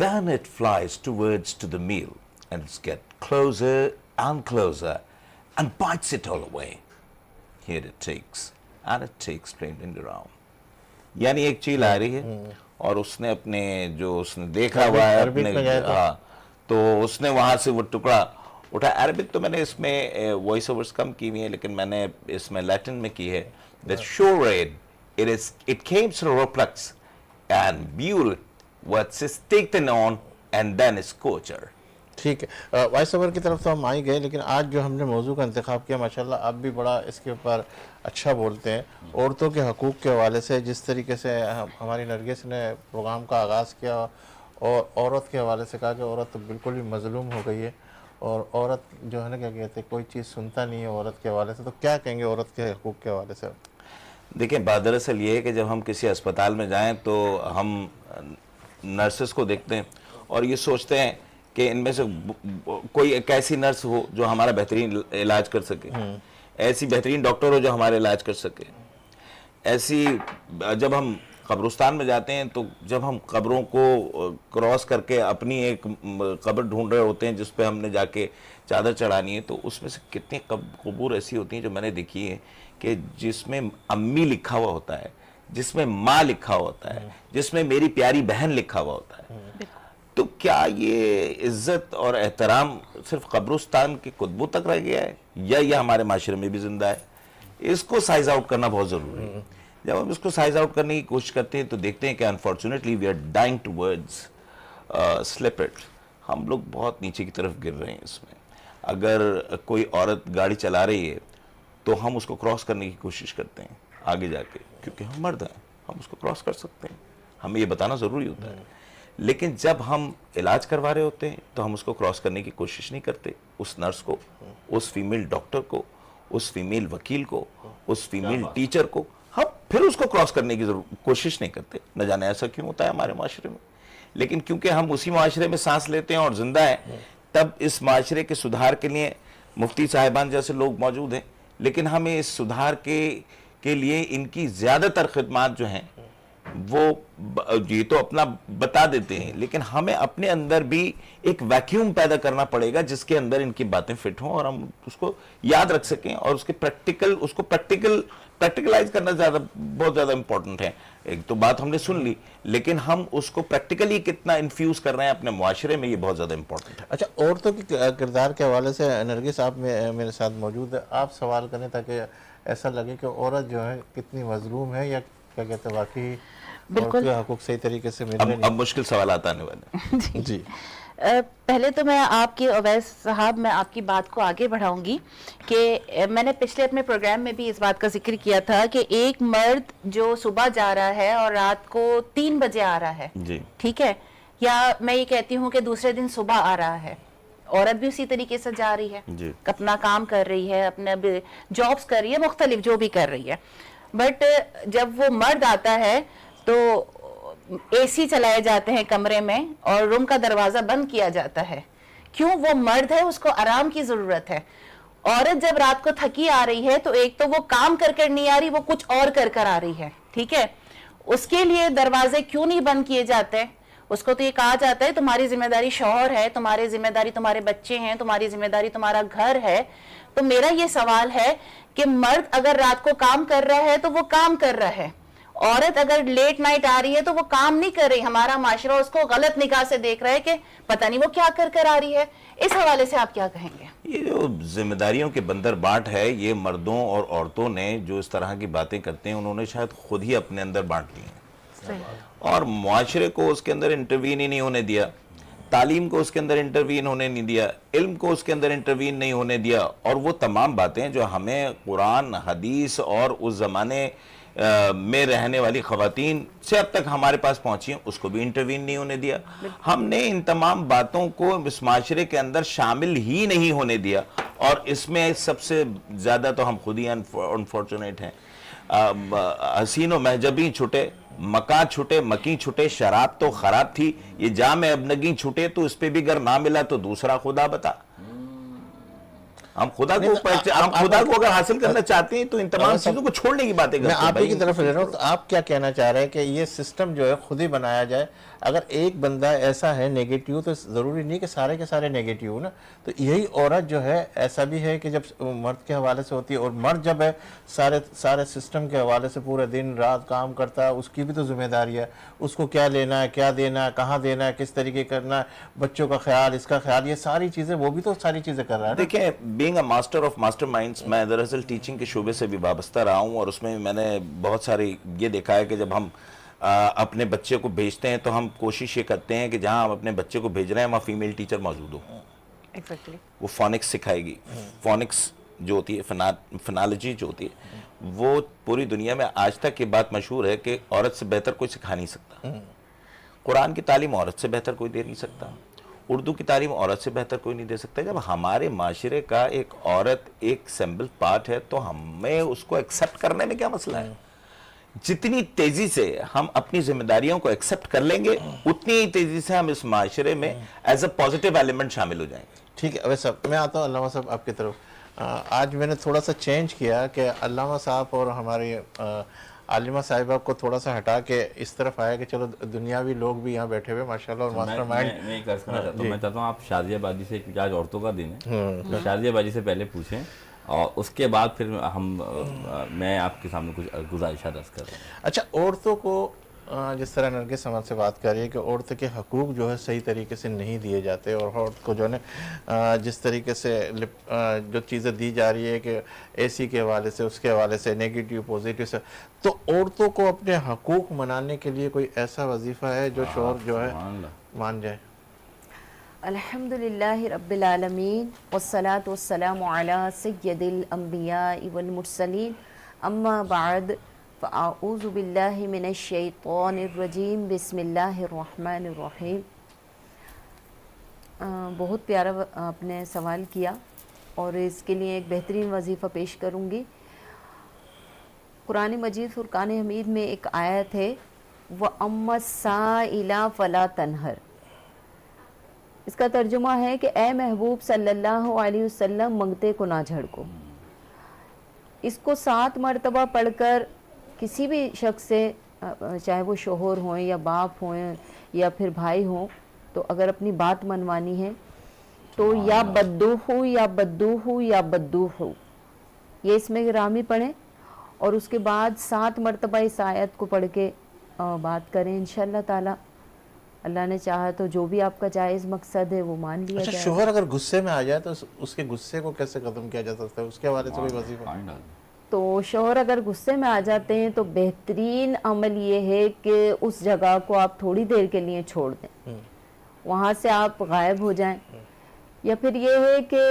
Then it flies towards to the meal and it's get closer and closer and bites it all away. Here it takes and it takes plain around. یعنی ایک چیل آ رہی ہے اور اس نے اپنے جو اس نے دیکھا ہوا ہے اپنے ہاں تو اس نے وہاں سے وہ ٹکڑا اٹھا. عربک تو میں نے اس میں وائس اوورز کم کی ہوئی ہیں لیکن میں نے اس میں لیٹن میں کی ہے. that show rain it came through reflex and buell was taken on and then scorcher. ٹھیک ہے, وائس اوور کی طرف تو ہم آ ہی گئے, لیکن آج جو ہم نے موضوع کا انتخاب کیا ماشاءاللہ آپ بھی بڑا اس کے اوپر اچھا بولتے ہیں. عورتوں کے حقوق کے حوالے سے جس طریقے سے ہماری نرگس نے پروگرام کا آغاز کیا اور عورت کے حوالے سے کہا کہ عورت تو بالکل بھی مظلوم ہو گئی ہے اور عورت جو ہے نا کیا کہتے ہیں کوئی چیز سنتا نہیں ہے عورت کے حوالے سے, تو کیا کہیں گے عورت کے حقوق کے حوالے سے؟ دیکھیں بات دراصل یہ ہے کہ جب ہم کسی اسپتال میں جائیں تو ہم نرسز کو دیکھتے ہیں اور یہ سوچتے ہیں کہ ان میں سے کوئی ایک ایسی نرس ہو جو ہمارا بہترین علاج کر سکے, ایسی بہترین ڈاکٹر ہو جو ہمارا علاج کر سکے. ایسی جب ہم قبرستان میں جاتے ہیں تو جب ہم قبروں کو کراس کر کے اپنی ایک قبر ڈھونڈ رہے ہوتے ہیں جس پہ ہم نے جا کے چادر چڑھانی ہے, تو اس میں سے کتنی قبور ایسی ہوتی ہیں جو میں نے دیکھی ہے کہ جس میں امی لکھا ہوا ہوتا ہے, جس میں ماں لکھا ہوا ہوتا ہے, جس میں میری پیاری بہن لکھا ہوا ہوتا ہے. تو کیا یہ عزت اور احترام صرف قبرستان کے کتبوں تک رہ گیا ہے یا یہ ہمارے معاشرے میں بھی زندہ ہے؟ اس کو سائز آؤٹ کرنا بہت ضروری ہے. جب ہم اس کو سائز آؤٹ کرنے کی کوشش کرتے ہیں تو دیکھتے ہیں کہ unfortunately we are dying towards slip it. ہم لوگ بہت نیچے کی طرف گر رہے ہیں اس میں. اگر کوئی عورت گاڑی چلا رہی ہے تو ہم اس کو کراس کرنے کی کوشش کرتے ہیں آگے جا کے, کیونکہ ہم مرد ہیں, ہم اس کو کراس کر سکتے ہیں, ہمیں یہ بتانا ضروری ہوتا ہے. لیکن جب ہم علاج کروا رہے ہوتے ہیں تو ہم اس کو کراس کرنے کی کوشش نہیں کرتے. اس نرس کو, اس فیمیل ڈاکٹر کو, اس فیمیل وکیل کو, اس فیمیل ٹیچر کو ہم پھر اس کو کراس کرنے کی کوشش نہیں کرتے. نہ جانے ایسا کیوں ہوتا ہے ہمارے معاشرے میں, لیکن کیونکہ ہم اسی معاشرے میں سانس لیتے ہیں اور زندہ ہیں, تب اس معاشرے کے سدھار کے لیے مفتی صاحبان جیسے لوگ موجود ہیں, لیکن ہمیں اس سدھار کے لیے ان کی زیادہ تر خدمات جو ہیں وہ یہ تو اپنا بتا دیتے ہیں, لیکن ہمیں اپنے اندر بھی ایک ویکیوم پیدا کرنا پڑے گا جس کے اندر ان کی باتیں فٹ ہوں اور ہم اس کو یاد رکھ سکیں اور اس کو پریکٹیکلائز کرنا بہت زیادہ امپورٹنٹ ہے. ایک تو بات ہم نے سن لی, لیکن ہم اس کو پریکٹیکلی کتنا انفیوز کر رہے ہیں اپنے معاشرے میں, یہ بہت زیادہ امپورٹنٹ ہے. اچھا, عورتوں کی کردار کے حوالے سے نرگس آپ میرے ساتھ موجود ہے, آپ سوال کریں تاکہ ایسا لگے کہ عورت جو ہے کتنی مظلوم ہے یا کیا کہتے ہیں واقعی بالکل حقوق صحیح طریقے سے مل رہے ہیں. اب مشکل سوالات آنے والے ہیں. جی پہلے تو میں آپ کی اویس صاحب میں آپ کی بات کو آگے بڑھاؤں گی کہ میں نے پچھلے اپنے پروگرام میں بھی اس بات کا ذکر کیا تھا کہ ایک مرد جو صبح جا رہا ہے اور رات کو 3 بجے آ رہا ہے, جی ٹھیک ہے, یا میں یہ کہتی ہوں کہ دوسرے دن صبح آ رہا ہے, عورت بھی اسی طریقے سے جا رہی ہے, جی اپنا کام کر رہی ہے, اپنے جابس کر رہی ہے, مختلف جو بھی کر رہی ہے. بٹ جب وہ مرد آتا ہے تو اے سی چلائے جاتے ہیں کمرے میں اور روم کا دروازہ بند کیا جاتا ہے. کیوں؟ وہ مرد ہے, اس کو آرام کی ضرورت ہے. عورت جب رات کو تھکی آ رہی ہے تو ایک تو وہ کام کر کر نہیں آ رہی, وہ کچھ اور کر آ رہی ہے, ٹھیک ہے. اس کے لیے دروازے کیوں نہیں بند کیے جاتے؟ اس کو تو یہ کہا جاتا ہے تمہاری ذمہ داری شوہر ہے, تمہاری ذمہ داری تمہارے بچے ہیں, تمہاری ذمہ داری تمہارا گھر ہے. تو میرا یہ سوال ہے کہ مرد اگر رات کو کام کر رہا ہے تو وہ کام کر رہا ہے, عورت اگر لیٹ نائٹ آ رہی ہے تو وہ کام نہیں کر رہی. ہمارا معاشرہ اس کو غلط نگاہ سے دیکھ رہا ہے کہ پتہ نہیں وہ کیا کر آ رہی ہے. اس حوالے سے آپ کیا کہیں گے؟ یہ جو ذمہ داریوں کے بندر بانٹ ہے, یہ مردوں اور عورتوں نے جو اس طرح کی باتیں کرتے ہیں انہوں نے شاید خود ہی اپنے اندر بانٹ لی ہیں اور معاشرے کو اس کے اندر انٹروین ہی نہیں ہونے دیا, تعلیم کو اس کے اندر انٹروین ہونے نہیں دیا, علم کو اس کے اندر انٹروین نہیں ہونے دیا. اور وہ تمام باتیں جو ہمیں قرآن, حدیث اور اس زمانے میں رہنے والی خواتین سے اب تک ہمارے پاس پہنچی ہیں اس کو بھی انٹروین نہیں ہونے دیا. ہم نے ان تمام باتوں کو اس معاشرے کے اندر شامل ہی نہیں ہونے دیا اور اس میں سب سے زیادہ تو ہم خود ہی انفارچونیٹ ہیں. حسین و محجبیں چھٹے, مکاں چھٹے, مکی چھٹے, شراب تو خراب تھی, یہ جام ابنگی چھٹے, تو اس پہ بھی گر نہ ملا تو دوسرا خدا بتا. ہم خدا کو اگر حاصل کرنا چاہتے ہیں تو ان تمام چیزوں کو چھوڑنے کی باتیں کرتے ہیں. میں آپ ہی کی طرف لے رہا ہوں, تو آپ کیا کہنا چاہ رہے ہیں کہ یہ سسٹم جو ہے خود ہی بنایا جائے؟ اگر ایک بندہ ایسا ہے نیگیٹیو تو ضروری نہیں کہ سارے کے سارے نیگیٹیو نا. تو یہی عورت جو ہے ایسا بھی ہے کہ جب مرد کے حوالے سے ہوتی ہے, اور مرد جب ہے سارے سسٹم کے حوالے سے پورے دن رات کام کرتا ہے, اس کی بھی تو ذمہ داری ہے, اس کو کیا لینا ہے, کیا دینا ہے, کہاں دینا ہے, کس طریقے کرنا ہے, بچوں کا خیال, اس کا خیال, یہ ساری چیزیں وہ بھی تو ساری چیزیں کر رہا ہے. دیکھیں, being a master of master minds, میں دراصل ٹیچنگ کے شعبے سے بھی وابستہ رہا ہوں, اور اس میں میں نے بہت ساری یہ دیکھا ہے کہ جب ہم اپنے بچے کو بھیجتے ہیں تو ہم کوشش یہ کرتے ہیں کہ جہاں ہم اپنے بچے کو بھیج رہے ہیں وہاں فیمیل ٹیچر موجود ہو. وہ فونکس سکھائے گی. فونکس جو ہوتی ہے, فنالوجی جو ہوتی ہے, وہ پوری دنیا میں آج تک یہ بات مشہور ہے کہ عورت سے بہتر کوئی سکھا نہیں سکتا. قرآن کی تعلیم عورت سے بہتر کوئی دے نہیں سکتا, اردو کی تعلیم عورت سے بہتر کوئی نہیں دے سکتا. جب ہمارے معاشرے کا ایک عورت ایک سمبل پارٹ ہے تو ہمیں اس کو ایکسیپٹ کرنے میں کیا مسئلہ ہے؟ جتنی تیزی سے ہم اپنی ذمہ داریوں کو ایکسیپٹ کر لیں گے اتنی ہی تیزی سے ہم اس معاشرے میں ایز اے پازیٹیو ایلیمنٹ شامل ہو جائیں گے. ٹھیک ہے ویسا میں آتا ہوں علامہ صاحب آپ کی طرف. آج میں نے تھوڑا سا چینج کیا کہ علامہ صاحب اور ہماری عالمہ صاحبہ کو تھوڑا سا ہٹا کے اس طرف آیا کہ چلو دنیاوی لوگ بھی یہاں بیٹھے ہوئے ماشاءاللہ, اور ماسٹر مائنڈ. میں ایک عرض کرنا چاہتا ہوں, میں چاہتا ہوں آپ شادیہ بازی سے, کیونکہ آج عورتوں کا دن ہے, تو شادیہ بازی سے پہلے پوچھیں اور اس کے بعد پھر میں آپ کے سامنے کچھ گزارشات عرض کر رہا ہوں. اچھا, عورتوں کو جس طرح نرگس ہم سے بات کر رہی ہے کہ عورت کے حقوق جو ہے صحیح طریقے سے نہیں دیے جاتے, اور عورت کو جو ہے جس طریقے سے جو چیزیں دی جا رہی ہے کہ اے سی کے حوالے سے, اس کے حوالے سے نیگیٹیو پوزیٹیو سے, تو عورتوں کو اپنے حقوق منانے کے لیے کوئی ایسا وظیفہ ہے جو شوہر جو ہے مان جائے؟ الحمدللہ رب العالمین والصلاة والسلام علی سید الانبیاء والمرسلین, اما بعد فاعوذ باللہ من الشیطان الرجیم, بسم اللہ الرحمن الرحیم. بہت پیارا آپ نے سوال کیا, اور اس کے لیے ایک بہترین وظیفہ پیش کروں گی. قرآن مجید فرقان حمید میں ایک آیت ہے, وَأَمَّا السَّائِلَ فَلَا تَنْهَرْ. اس کا ترجمہ ہے کہ اے محبوب صلی اللہ علیہ وسلم, منگتے کو نہ جھڑکو. اس کو 7 مرتبہ پڑھ کر کسی بھی شخص سے, چاہے وہ شوہر ہوں یا باپ ہوں یا پھر بھائی ہوں, تو اگر اپنی بات منوانی ہے تو یا بدو ہو یا بدو ہو یا بدو ہو, یہ اس میں گرامی پڑھیں, اور اس کے بعد 7 مرتبہ اس آیت کو پڑھ کے بات کریں. انشاءاللہ تعالی اللہ نے چاہا تو جو بھی آپ کا جائز مقصد ہے وہ مان لیا اچھا, جائے. شوہر اگر غصے میں آ جائے تو اس کے غصے کو کیسے ختم کیا جا سکتا ہے, اس کے حوالے سے کوئی وظیفہ؟ تو شوہر اگر غصے میں آ جاتے ہیں تو بہترین عمل یہ ہے کہ اس جگہ کو آپ تھوڑی دیر کے لیے چھوڑ دیں, وہاں سے آپ غائب ہو جائیں. یا پھر یہ ہے کہ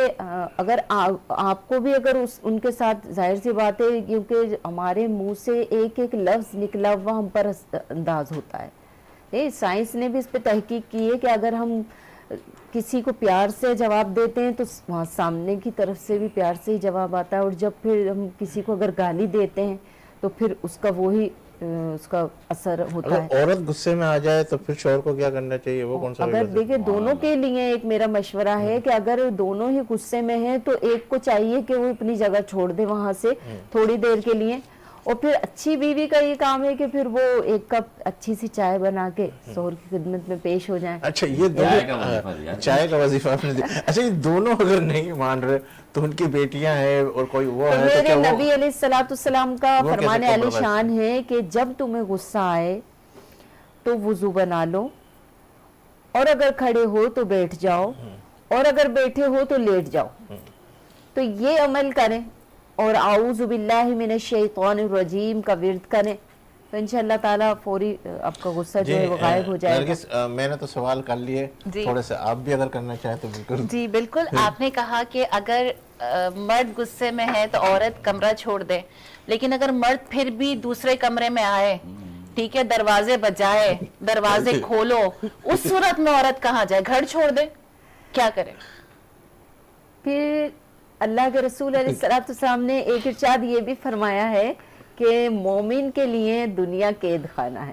اگر آپ کو بھی اگر ان کے ساتھ, ظاہر سی بات ہے کیونکہ ہمارے منہ سے ایک ایک لفظ نکلا ہوا ہم پر انداز ہوتا ہے. سائنس نے بھی اس پہ تحقیق کی ہے کہ اگر ہم کسی کو پیار سے جواب دیتے ہیں تو وہاں سامنے کی طرف سے بھی پیار سے ہی جواب آتا ہے, اور جب پھر ہم کسی کو اگر گالی دیتے ہیں تو پھر اس کا وہی اس کا اثر ہوتا ہے. اگر عورت غصے میں آ جائے تو پھر شوہر کو کیا کرنا چاہیے, وہ کون سا؟ اگر دیکھیں دونوں کے لیے ایک میرا مشورہ ہے کہ اگر دونوں ہی غصے میں ہیں تو ایک کو چاہیے کہ وہ اپنی جگہ چھوڑ دے وہاں سے تھوڑی دیر کے لیے, اور پھر اچھی بیوی کا یہ کام ہے کہ پھر وہ ایک کپ اچھی سی چائے بنا کے شوہر کی خدمت میں پیش ہو جائیں. اچھا, یہ چائے کا وظیفہ آپ نے دیا. اچھا, یہ دونوں اگر نہیں مان رہے تو ان کی بیٹیاں ہیں اور کوئی وہ ہے, تو میرے نبی علیہ السلام کا فرمان علی شان ہے کہ جب تمہیں غصہ آئے تو وضو بنا لو, اور اگر کھڑے ہو تو بیٹھ جاؤ, اور اگر بیٹھے ہو تو لیٹ جاؤ. تو یہ عمل کریں, اور اعوذ باللہ من الشیطان الرجیم کا ورد کریں, تو انشاءاللہ تعالیٰ فوری آپ کا غصہ جو ہے وہ غائب ہو جائے گا. نرگس, میں نے تو سوال کر لیے, تھوڑے سے آپ بھی اگر کرنا چاہیں تو بالکل. جی بالکل, آپ نے کہا کہ اگر مرد غصے میں ہے تو عورت کمرہ چھوڑ دے, لیکن اگر مرد پھر بھی دوسرے کمرے میں آئے, ٹھیک ہے, دروازے بجائے, دروازے کھولو, اس صورت میں عورت کہاں جائے, گھر چھوڑ دے, کیا کرے؟ پھر اللہ کے رسول علیہ السلام نے ایک ارشاد یہ بھی فرمایا ہے کہ مومن کے لیے دنیا قید خانہ ہے,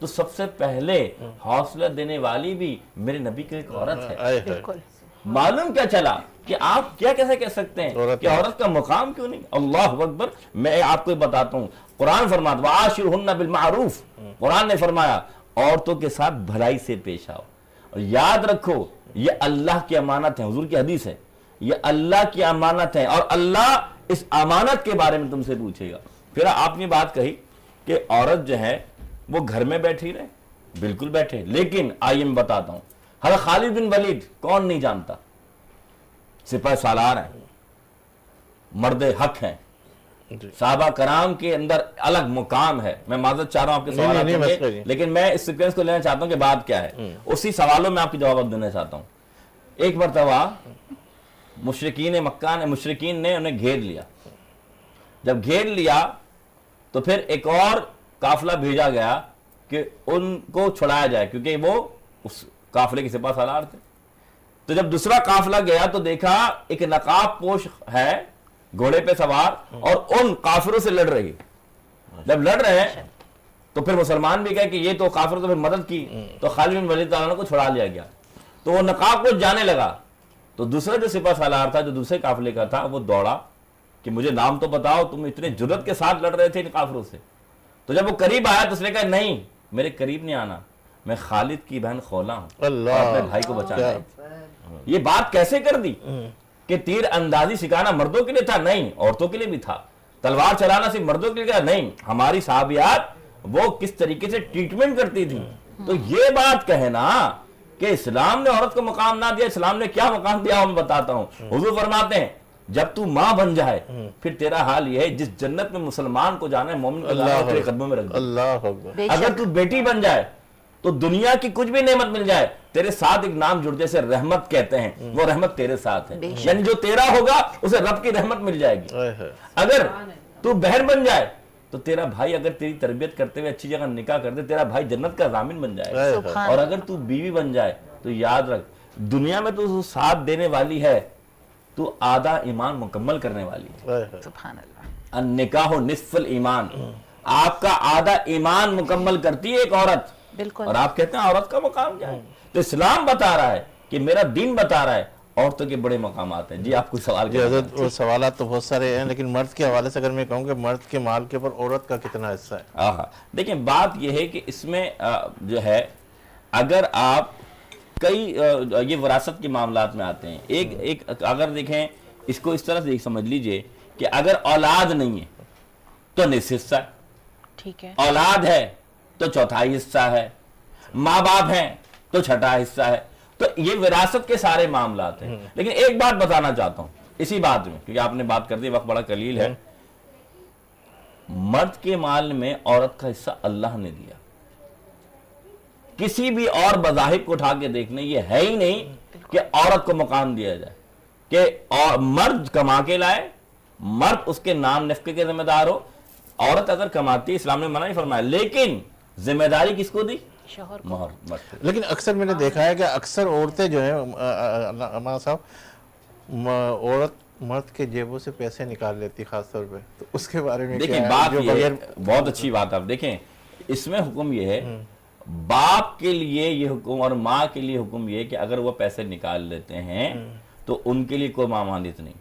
تو سب سے پہلے حوصلہ دینے والی بھی میرے نبی کی ایک عورت ہے. بالکل معلوم کیا چلا کہ آپ کیا کیسے کہہ سکتے ہیں کہ عورت کا مقام کیوں نہیں؟ اللہ اکبر. میں آپ کو بتاتا ہوں، قرآن فرماتا وَعَاشِرْهُنَّ بِالْمَعْرُوفِ، قرآن نے فرمایا عورتوں کے ساتھ بھلائی سے پیش آؤ. اور یاد رکھو یہ اللہ کی امانت ہے، حضور کی حدیث ہے، یہ اللہ کی امانت ہے اور اللہ اس امانت کے بارے میں تم سے پوچھے گا. پھر آپ نے بات کہی کہ عورت جو ہے وہ گھر میں بیٹھی رہے، بالکل بیٹھے، لیکن آئیے میں بتاتا ہوں. حضرت خالد بن ولید کون نہیں جانتا، سپہ سالار ہیں، مرد حق ہیں، صحابہ کرام کے اندر الگ مقام ہے. میں معذرت چاہ رہا ہوں آپ کے سوالات کے، لیکن میں اس سیکوینس کو لینا چاہتا ہوں کہ بات کیا ہے، اسی سوالوں میں آپ کے جواب دینا چاہتا ہوں. ایک مرتبہ مشرکین مکہ نے، مشرکین نے انہیں گھیر لیا. جب گھیر لیا تو پھر ایک اور قافلہ بھیجا گیا کہ ان کو چھڑایا جائے، کیونکہ وہ اس قافلے کے سپہ سالار تھے. تو جب دوسرا قافلہ گیا تو دیکھا ایک نقاب پوش ہے گھوڑے پہ سوار اور ان کافروں سے لڑ رہی. جب لڑ رہے ہیں تو پھر مسلمان بھی کہے کہ یہ تو کافروں تو پھر مدد کی، تو خالد بن ولید تعالیٰ کو چھڑا لیا گیا. تو وہ نقاب پوش جانے لگا تو دوسرا جو سپہ سالار تھا جو دوسرے قافلے کا تھا وہ دوڑا کہ مجھے نام تو بتاؤ، تم اتنے جرت کے ساتھ لڑ رہے تھے ان کافروں سے. تو جب وہ قریب آیا تو اس نے کہا نہیں میرے قریب نہیں آنا، میں خالد کی بہن خولا ہوں اور اپنے بھائی کو بچانا ہے. یہ بات کیسے کر دی کہ تیر اندازی سکھانا مردوں کے لیے تھا؟ نہیں، عورتوں کے لیے بھی تھا. تلوار چلانا صرف مردوں کے لیے تھا؟ نہیں، ہماری صحابیات وہ کس طریقے سے ٹریٹمنٹ کرتی تھی. تو یہ بات کہنا کہ اسلام نے عورت کو مقام نہ دیا، اسلام نے کیا مقام دیا میں بتاتا ہوں. حضور فرماتے ہیں جب تو ماں بن جائے پھر تیرا حال یہ ہے جس جنت میں مسلمان کو جانا ہے مومن کو جانا ہے تیرے قدموں میں رکھ دے. اللہ اکبر. اگر تو بیٹی بن جائے تو دنیا کی کچھ بھی نعمت مل جائے تیرے ساتھ ایک نام جڑ جیسے رحمت کہتے ہیں، وہ رحمت تیرے ساتھ ہے. یعنی جو تیرا ہوگا اسے رب کی رحمت مل جائے گی. اگر تو بہن بن جائے تو تیرا بھائی اگر تیری تربیت کرتے ہوئے اچھی جگہ نکاح کر دے تیرا بھائی جنت کا ضامن بن جائے گا. اور اگر تو بیوی بن جائے تو یاد رکھ دنیا میں تو ساتھ دینے والی ہے، تو آدھا ایمان مکمل کرنے والی ہے. سبحان اللہ. النکاح نصف الایمان، آپ کا آدھا ایمان مکمل کرتی ہے ایک عورت. بالکل. اور آپ کہتے ہیں عورت کا مقام کیا ہے؟ تو اسلام بتا رہا ہے کہ میرا دین بتا رہا ہے عورتوں کے بڑے مقامات ہیں. جی آپ کوئی سوال جی حضرت وہ سوالات تو بہت سارے ہیں، لیکن مرد کے حوالے سے اگر میں کہوں کہ مرد کے مال کے اوپر عورت کا کتنا حصہ ہے؟ دیکھیں بات یہ ہے کہ اس میں جو ہے اگر آپ کئی یہ وراثت کے معاملات میں آتے ہیں. ایک اگر دیکھیں اس کو اس طرح سے سمجھ لیجئے کہ اگر اولاد نہیں ہے تو نصف حصہ ہے، ٹھیک ہے، اولاد ہے تو چوتھائی حصہ ہے، ماں باپ ہیں تو چھٹا حصہ ہے. تو یہ وراثت کے سارے معاملات ہیں. لیکن ایک بات بتانا چاہتا ہوں اسی بات میں، کیونکہ آپ نے بات کر دی، وقت بڑا قلیل ہے. مرد کے مال میں عورت کا حصہ اللہ نے دیا. کسی بھی اور مذاہب کو اٹھا کے دیکھنے یہ ہے ہی نہیں کہ عورت کو مقام دیا جائے کہ مرد کما کے لائے، مرد اس کے نام نفقے کے ذمہ دار ہو. عورت اگر کماتی اسلام نے منع نہیں فرمایا، لیکن ذمہ داری کس کو دی؟ شوہر مرد. لیکن اکثر میں نے دیکھا ہے کہ اکثر عورتیں جو ہیں ہمارا صاحب عورت مرد کے جیبوں سے پیسے نکال لیتی خاص طور پہ، تو اس کے بارے میں دیکھیں بات یہ ہے، بہت اچھی بات آپ دیکھیں اس میں حکم یہ ہے باپ کے لیے یہ حکم اور ماں کے لیے حکم یہ کہ اگر وہ پیسے نکال لیتے ہیں تو ان کے لیے کوئی مامانیت نہیں.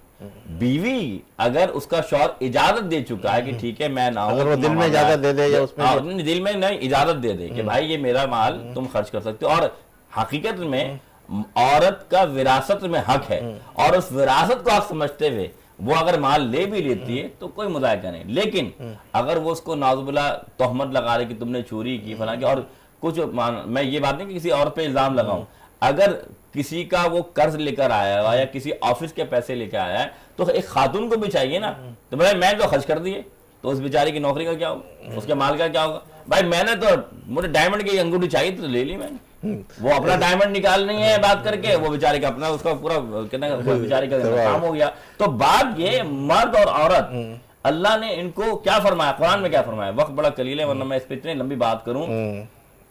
بیوی اگر اس کا شوہر اجازت دے چکا ہے کہ ٹھیک ہے میں نہ اگر وہ دل میں اجازت دے دے یا اس میں دل میں نہیں اجازت دے دے کہ بھائی یہ میرا مال تم خرچ کر سکتے ہو. اور حقیقت میں عورت کا وراثت میں حق ہے اور اس وراثت کو حق سمجھتے ہوئے وہ اگر مال لے بھی لیتی ہے تو کوئی مذائقہ نہیں. لیکن اگر وہ اس کو نعوذ باللہ تہمت لگا رہے کہ تم نے چوری کی فلاں کی، اور کچھ میں یہ بات نہیں کہ کسی عورت پہ الزام لگاؤں، اگر کسی کا وہ قرض لے کر آیا ہوا یا کسی آفس کے پیسے لے کے آیا ہے تو ایک خاتون کو بھی چاہیے نا. تو بھائی میں تو خرچ کر دیے تو اس بیچاری کی نوکری کا کیا ہوگا، اس کے مال کا کیا ہوگا؟ بھائی میں نے تو مجھے ڈائمنڈ کی انگوٹھی چاہیے تو لے لی میں نے، وہ اپنا ڈائمنڈ نکال نہیں ہے بات کر کے، وہ بیچارے کا اپنا اس کا پورا بیچارے کا کام ہو گیا. تو بات یہ مرد اور عورت اللہ نے ان کو کیا فرمایا، قرآن میں کیا فرمایا؟ وقت بڑا قلیل ہے ورنہ میں اس پہ اتنی لمبی بات کروں.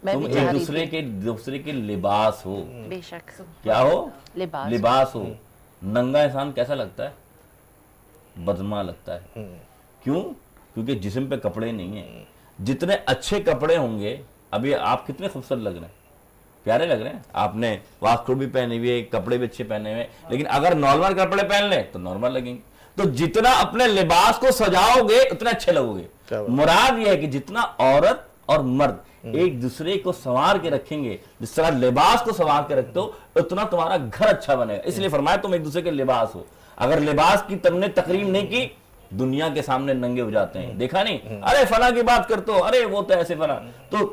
تم ایک دوسرے کے لباس ہو. بے شک. کیا ہو؟ لباس ہو. ننگا انسان کیسا لگتا ہے؟ بدما لگتا ہے. کیوں؟ کیونکہ جسم پہ کپڑے نہیں ہیں. جتنے اچھے کپڑے ہوں گے ابھی آپ کتنے خوبصورت لگ رہے ہیں, پیارے لگ رہے ہیں, آپ نے واسکٹ بھی پہنے ہوئے, کپڑے بھی اچھے پہنے ہوئے, لیکن اگر نارمل کپڑے پہن لیں تو نارمل لگیں گے. تو جتنا اپنے لباس کو سجاؤ گے اتنا اچھے لگو گے. مراد یہ ہے کہ جتنا عورت اور مرد ایک دوسرے کو سنوار کے رکھیں گے, جس طرح لباس کو سنوار کے رکھتے ہو, اتنا تمہارا گھر اچھا بنے گا. اس لیے فرمایا تم ایک دوسرے کے لباس ہو. اگر لباس کی تم نے تقریم نہیں کی, دنیا کے سامنے ننگے ہو جاتے ہیں. دیکھا نہیں, ارے فلاں کی بات کرتے ہو, ارے وہ تو ایسے فلاں. تو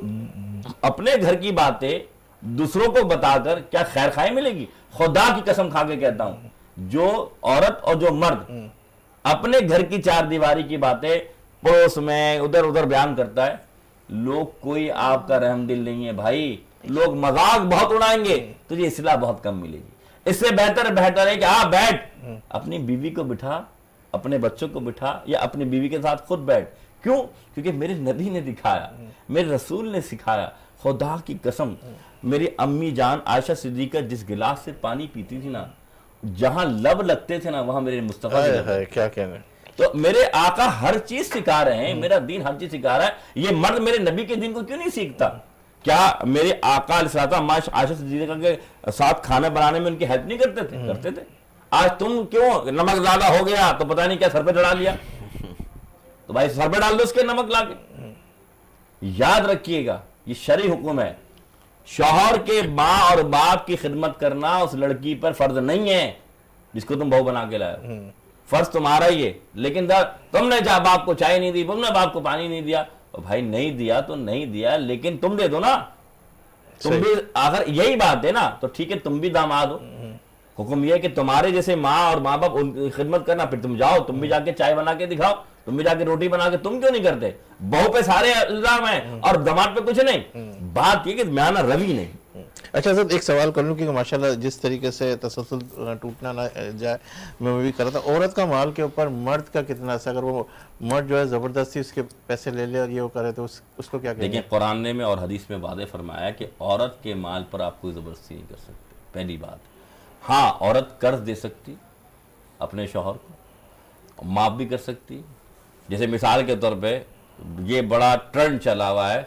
اپنے گھر کی باتیں دوسروں کو بتا کر کیا خیر خواہی ملے گی؟ خدا کی قسم کھا کے کہتا ہوں, جو عورت اور جو مرد اپنے گھر کی چار دیواری کی باتیں پڑوس میں ادھر ادھر بیان کرتا ہے, لوگ کوئی آپ کا رحم دل نہیں ہے بھائی. لوگ مذاق بہت اڑائیں گے, تجھے اصلاح بہت کم ملے گی. اس سے بہتر ہے کہ ہاں بیٹھ, اپنی بیوی کو بٹھا, اپنے بچوں کو بٹھا, یا اپنی بیوی کے ساتھ خود بیٹھ. کیوں؟ کیونکہ میرے نبی نے دکھایا, میرے رسول نے سکھایا. خدا کی قسم, میری امی جان عائشہ صدیقہ جس گلاس سے پانی پیتی تھی نا, جہاں لب لگتے تھے نا وہاں میرے مصطفیٰ کیا کہنے. تو میرے آقا ہر چیز سکھا رہے ہیں, میرا دین ہر چیز سکھا رہا ہے. یہ مرد میرے نبی کے دین کو کیوں نہیں سیکھتا؟ کیا میرے آقا علیہ السلام عائشہ صدیقہ کے ساتھ کھانا بنانے میں ان کی ہیلپ نہیں کرتے تھے؟ کرتے تھے. آج تم کیوں نمک زیادہ ہو گیا تو پتہ نہیں کیا سر پہ چڑھا لیا, تو بھائی سر پہ ڈال دو اس کے نمک لا کے. یاد رکھیے گا یہ شرعی حکم ہے. شوہر کے ماں اور باپ کی خدمت کرنا اس لڑکی پر فرض نہیں ہے جس کو تم بہو بنا کے لائے. فرض تمہارا ہی ہے, لیکن تم نے جا باپ کو چائے نہیں دی, تم نے باپ کو پانی نہیں دیا. بھائی نہیں دیا تو نہیں دیا, لیکن تم دے دو نا. تم بھی اگر یہی بات ہے نا تو ٹھیک ہے, تم بھی داماد ہو. حکم یہ ہے کہ تمہارے جیسے ماں اور ماں باپ ان کی خدمت کرنا, پھر تم جاؤ, تم بھی جا کے چائے بنا کے دکھاؤ, تم بھی جا کے روٹی بنا کے. تم کیوں نہیں کرتے؟ بہو پہ سارے الزام ہیں اور داماد پہ کچھ نہیں. بات یہ کہ میانہ روی نہیں. اچھا سر, ایک سوال کر لوں کہ ماشاءاللہ جس طریقے سے تسلسل ٹوٹنا نہ جائے, میں بھی کر رہا تھا, عورت کا مال کے اوپر مرد کا کتنا اثر؟ اگر وہ مرد جو ہے زبردستی اس کے پیسے لے لے اور یہ وہ کرے تو اس کو کیا کہیں گے؟ دیکھیں, قرآن نے میں اور حدیث میں واضح فرمایا کہ عورت کے مال پر آپ کوئی زبردستی نہیں کر سکتے. پہلی بات. ہاں, عورت قرض دے سکتی اپنے شوہر کو, معاف بھی کر سکتی. جیسے مثال کے طور پہ یہ بڑا ٹرینڈ چلا ہوا ہے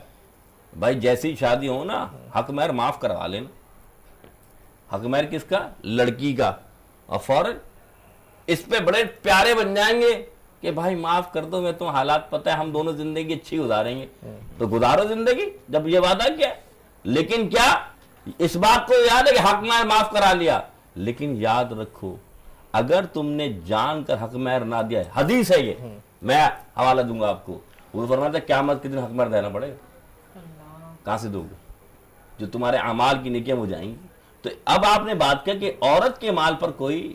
بھائی, جیسی شادی ہو نا حق مہر معاف کروا لینا. حق مہر کس کا؟ لڑکی کا. اور فوراً اس پہ بڑے پیارے بن جائیں گے کہ بھائی معاف کر دو, میں تم حالات پتہ ہے ہم دونوں زندگی اچھی گزاریں گے. تو گزارو زندگی جب یہ وعدہ کیا. لیکن کیا اس بات کو یاد ہے کہ حق مہر معاف کرا لیا, لیکن یاد رکھو اگر تم نے جان کر حق مہر نہ دیا, حدیث ہے یہ, میں حوالہ دوں گا آپ کو, وہ فرماتا ہے قیامت کے دن حق مہر دینا پڑے گا. کہاں سے دو گے؟ جو تمہارے اعمال کی نیکیاں ہو جائیں گی. تو اب آپ نے بات کیا کہ عورت کے مال پر کوئی,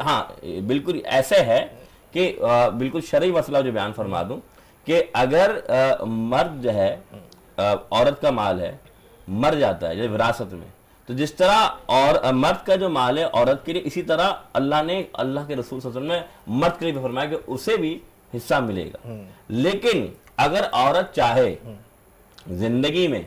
ہاں بالکل ایسے ہے کہ بالکل شرعی مسئلہ جو بیان فرما دوں کہ اگر مرد جو ہے, عورت کا مال ہے, مر جاتا ہے جیسے وراثت میں, تو جس طرح اور مرد کا جو مال ہے عورت کے لیے, اسی طرح اللہ نے اللہ کے رسول صلی اللہ علیہ وسلم نے مرد کے لیے فرمایا کہ اسے بھی حصہ ملے گا. لیکن اگر عورت چاہے زندگی میں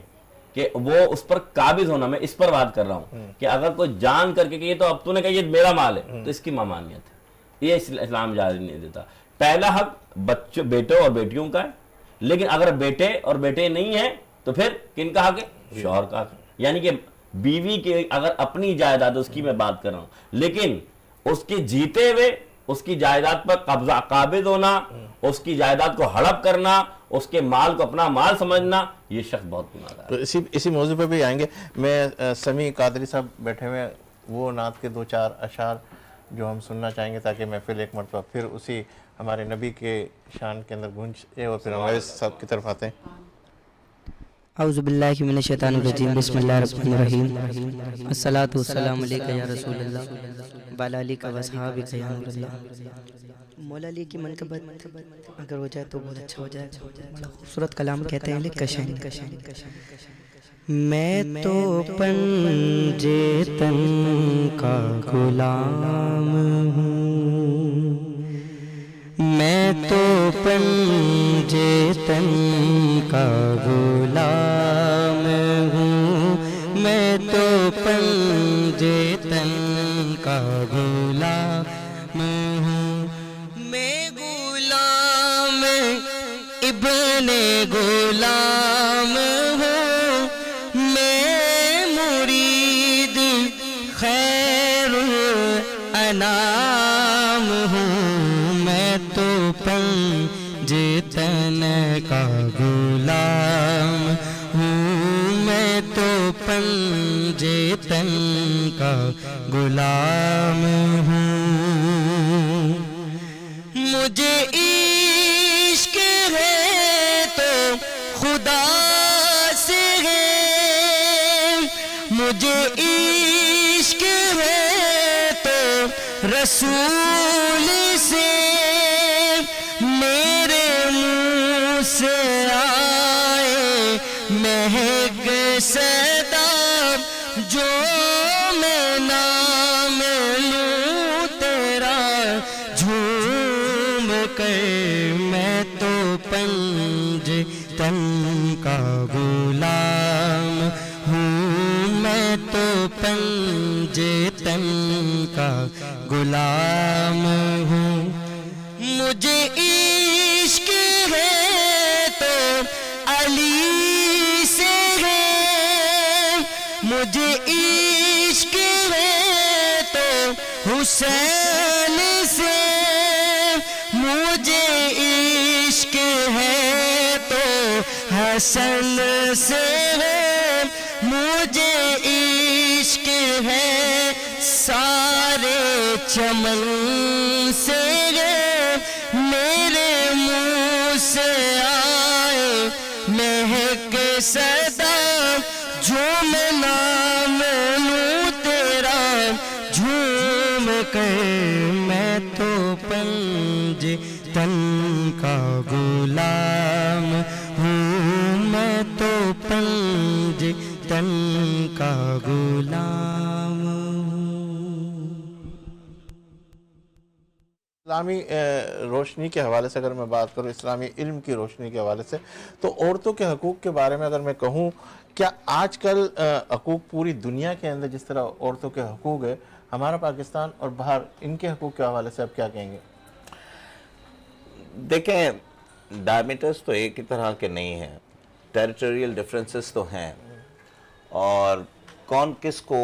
کہ وہ اس پر قابض ہونا, میں اس پر بات کر رہا ہوں کہ اگر کوئی جان کر کے کہ یہ تو اب تو نے کہا یہ میرا مال ہے, تو اس کی ممانعت ہے. یہ اسلام جائز نہیں دیتا. پہلا حق بچوں, بیٹوں اور بیٹیوں کا ہے, لیکن اگر بیٹے اور بیٹے نہیں ہیں تو پھر کن کا حق ہے؟ شوہر کا حق. یعنی کہ بیوی کے اگر اپنی جائیداد, اس کی میں بات کر رہا ہوں, لیکن اس کے جیتے ہوئے اس کی جائیداد پر قبضہ قابض ہونا, اس کی جائیداد کو ہڑپ کرنا, اس کے مال کو اپنا مال سمجھنا, یہ شخص بہت گناہگار ہے. تو اسی موضوع پہ بھی آئیں گے. میں سمیع قادری صاحب بیٹھے ہوئے, وہ نعت کے 2-4 اشعار جو ہم سننا چاہیں گے تاکہ محفل ایک مرتبہ پھر اسی ہمارے نبی کے شان کے اندر گونجے, اور پھر ہمارے صاحب کی طرف آتے ہیں. اعوذ باللہ من الشیطان الرجیم, بسم اللہ الرحمن الرحیم. الصلاۃ والسلام علیکہ یا رسول اللہ وعلی آلک و اصحابک یا نور اللہ. مولا علی کی منقبت اگر ہو جائے تو بہت اچھا ہو جائے. بڑا خوبصورت کلام کہتے ہیں کشن. میں تو پنجے تن کا غلام ہوں, میں تو پنجے تن کا غلام ہوں, میں تو پنجے تن کا غلام ہوں, میں غلام ابن غلام ہوں, نام ہوں، میں تو پنجتن کا غلام ہوں، میں تو پنجتن کا غلام ہوں۔ مجھے عشق ہے تو خدا سے ہے، مجھے عشق ہے تو رسول سے، میرے منہ سے آئے مہک صدا جو میں نام لوں تیرا جھوم کر، میں تو پنجتن کا غلام ہوں، میں تو پنجتن کا غلام ہوں۔ مجھے عشق ہے تو علی سے ہے، مجھے عشق ہے تو حسین سے، مجھے عشق ہے تو حسن سے ہے، مجھے عشق ہے سارے چمن سے ہے، میرے منہ سے آئے مہک صدا جو میں نام لوں تیرا جھوم کر، میں تو پنجتن کا غلام ہوں، میں تو پنجتن کا غلام ہوں۔ اسلامی روشنی کے حوالے سے اگر میں بات کروں، اسلامی علم کی روشنی کے حوالے سے، تو عورتوں کے حقوق کے بارے میں اگر میں کہوں، کیا آج کل حقوق پوری دنیا کے اندر جس طرح عورتوں کے حقوق ہے، ہمارا پاکستان اور باہر ان کے حقوق کے حوالے سے آپ کیا کہیں گے؟ دیکھیں، ڈائمیٹرز تو ایک ہی طرح کے نہیں ہیں، ٹیریٹوریل ڈیفرنسز تو ہیں، اور کون کس کو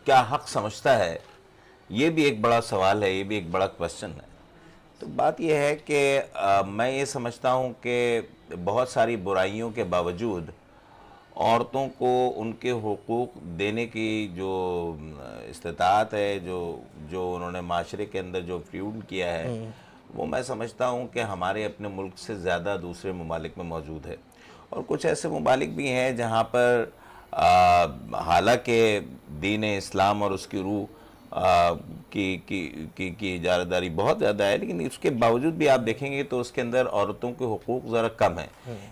کیا حق سمجھتا ہے یہ بھی ایک بڑا سوال ہے، یہ بھی ایک بڑا کوسچن ہے۔ تو بات یہ ہے کہ میں یہ سمجھتا ہوں کہ بہت ساری برائیوں کے باوجود عورتوں کو ان کے حقوق دینے کی جو استطاعت ہے، جو انہوں نے معاشرے کے اندر جو فیوڈ کیا ہے، وہ میں سمجھتا ہوں کہ ہمارے اپنے ملک سے زیادہ دوسرے ممالک میں موجود ہے، اور کچھ ایسے ممالک بھی ہیں جہاں پر حالانکہ دین اسلام اور اس کی روح کی اجارہ بہت زیادہ ہے، لیکن اس کے باوجود بھی آپ دیکھیں گے تو اس کے اندر عورتوں کے حقوق ذرا کم ہیں۔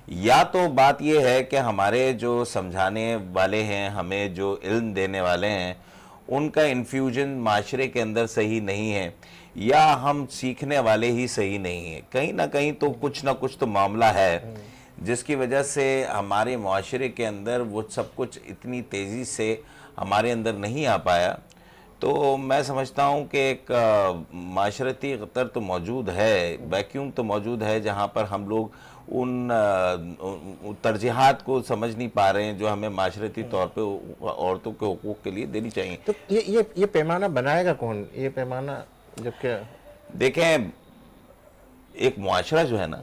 یا تو بات یہ ہے کہ ہمارے جو سمجھانے والے ہیں، ہمیں جو علم دینے والے ہیں، ان کا انفیوژن معاشرے کے اندر صحیح نہیں ہے، یا ہم سیکھنے والے ہی صحیح نہیں ہیں۔ کہیں نہ کہیں تو کچھ نہ کچھ تو معاملہ ہے جس کی وجہ سے ہمارے معاشرے کے اندر وہ سب کچھ اتنی تیزی سے ہمارے اندر نہیں آ پایا۔ تو میں سمجھتا ہوں کہ ایک معاشرتی خطر تو موجود ہے، ویکیوم تو موجود ہے، جہاں پر ہم لوگ ان ترجیحات کو سمجھ نہیں پا رہے ہیں جو ہمیں معاشرتی طور پہ عورتوں کے حقوق کے لیے دینی چاہیے۔ تو یہ پیمانہ بنائے گا کون؟ یہ پیمانہ جبکہ دیکھیں، ایک معاشرہ جو ہے نا،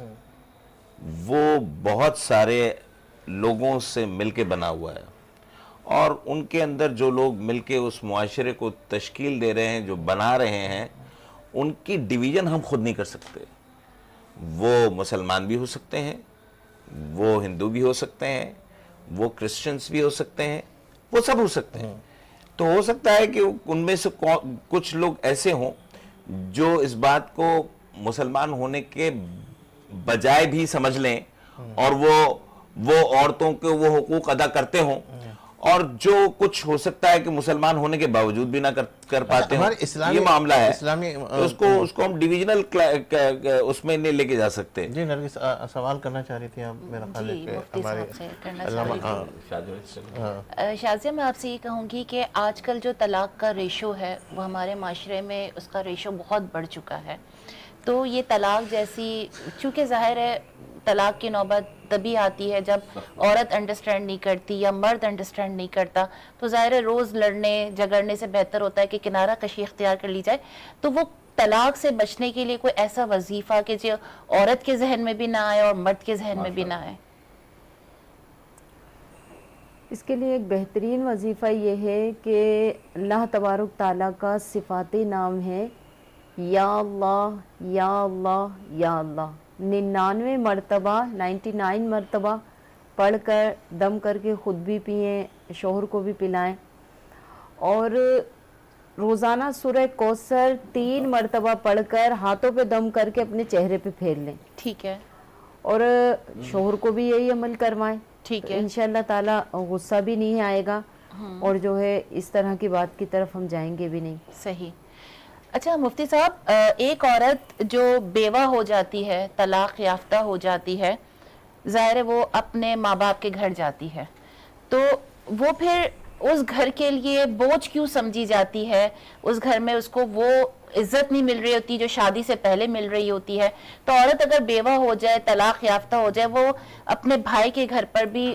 وہ بہت سارے لوگوں سے مل کے بنا ہوا ہے، اور ان کے اندر جو لوگ مل کے اس معاشرے کو تشکیل دے رہے ہیں، جو بنا رہے ہیں، ان کی ڈویژن ہم خود نہیں کر سکتے۔ وہ مسلمان بھی ہو سکتے ہیں، وہ ہندو بھی ہو سکتے ہیں، وہ کرسچنز بھی ہو سکتے ہیں، وہ سب ہو سکتے ہیں۔ تو ہو سکتا ہے کہ ان میں سے کچھ لوگ ایسے ہوں جو اس بات کو مسلمان ہونے کے بجائے بھی سمجھ لیں، اور وہ عورتوں کے وہ حقوق ادا کرتے ہوں، اور جو کچھ ہو سکتا ہے کہ مسلمان ہونے کے باوجود بھی نہ کر پاتے ہوں۔ یہ معاملہ ہے، تو اس کو ہم ڈیویژنل اس میں نہیں لے کے جا سکتے۔ جی نرگس سوال کرنا چاہ رہی تھی آپ، میرا خیال ہے کہ ہمارے شازیہ، میں آپ سے یہ کہوں گی کہ آج کل جو طلاق کا ریشو ہے وہ ہمارے معاشرے میں اس کا ریشو بہت بڑھ چکا ہے۔ تو یہ طلاق جیسی، چونکہ ظاہر ہے طلاق کی نوبت تبھی آتی ہے جب عورت انڈرسٹینڈ نہیں کرتی یا مرد انڈرسٹینڈ نہیں کرتا. تو ظاہر ہے روز لڑنے جھگڑنے سے بہتر ہوتا ہے کہ کنارہ کشی اختیار کر لی جائے. تو وہ طلاق سے بچنے کے لیے کوئی ایسا وظیفہ کہ جو عورت کے ذہن میں بھی نہ آئے اور مرد کے ذہن میں بھی نہ آئے. اس کے لیے ایک بہترین وظیفہ یہ ہے کہ اللہ تبارک تعالیٰ کا صفاتی نام ہے یا اللہ یا اللہ یا اللہ. 99 مرتبہ 99 مرتبہ پڑھ کر دم کر کے خود بھی پئیں، شوہر کو بھی پلائیں. اور روزانہ سورہ کوثر 3 مرتبہ پڑھ کر ہاتھوں پہ دم کر کے اپنے چہرے پہ پھیر لیں. ٹھیک ہے. اور شوہر کو بھی یہی عمل کروائیں. ٹھیک ہے. انشاءاللہ تعالیٰ غصہ بھی نہیں آئے گا اور جو ہے اس طرح کی بات کی طرف ہم جائیں گے بھی نہیں. صحیح. اچھا مفتی صاحب، ایک عورت جو بیوہ ہو جاتی ہے، طلاق یافتہ ہو جاتی ہے، ظاہر ہے وہ اپنے ماں باپ کے گھر جاتی ہے، تو وہ پھر اس گھر کے لیے بوجھ کیوں سمجھی جاتی ہے؟ اس گھر میں اس کو وہ عزت نہیں مل رہی ہوتی جو شادی سے پہلے مل رہی ہوتی ہے. تو عورت اگر بیوہ ہو جائے، طلاق یافتہ ہو جائے، وہ اپنے بھائی کے گھر پر بھی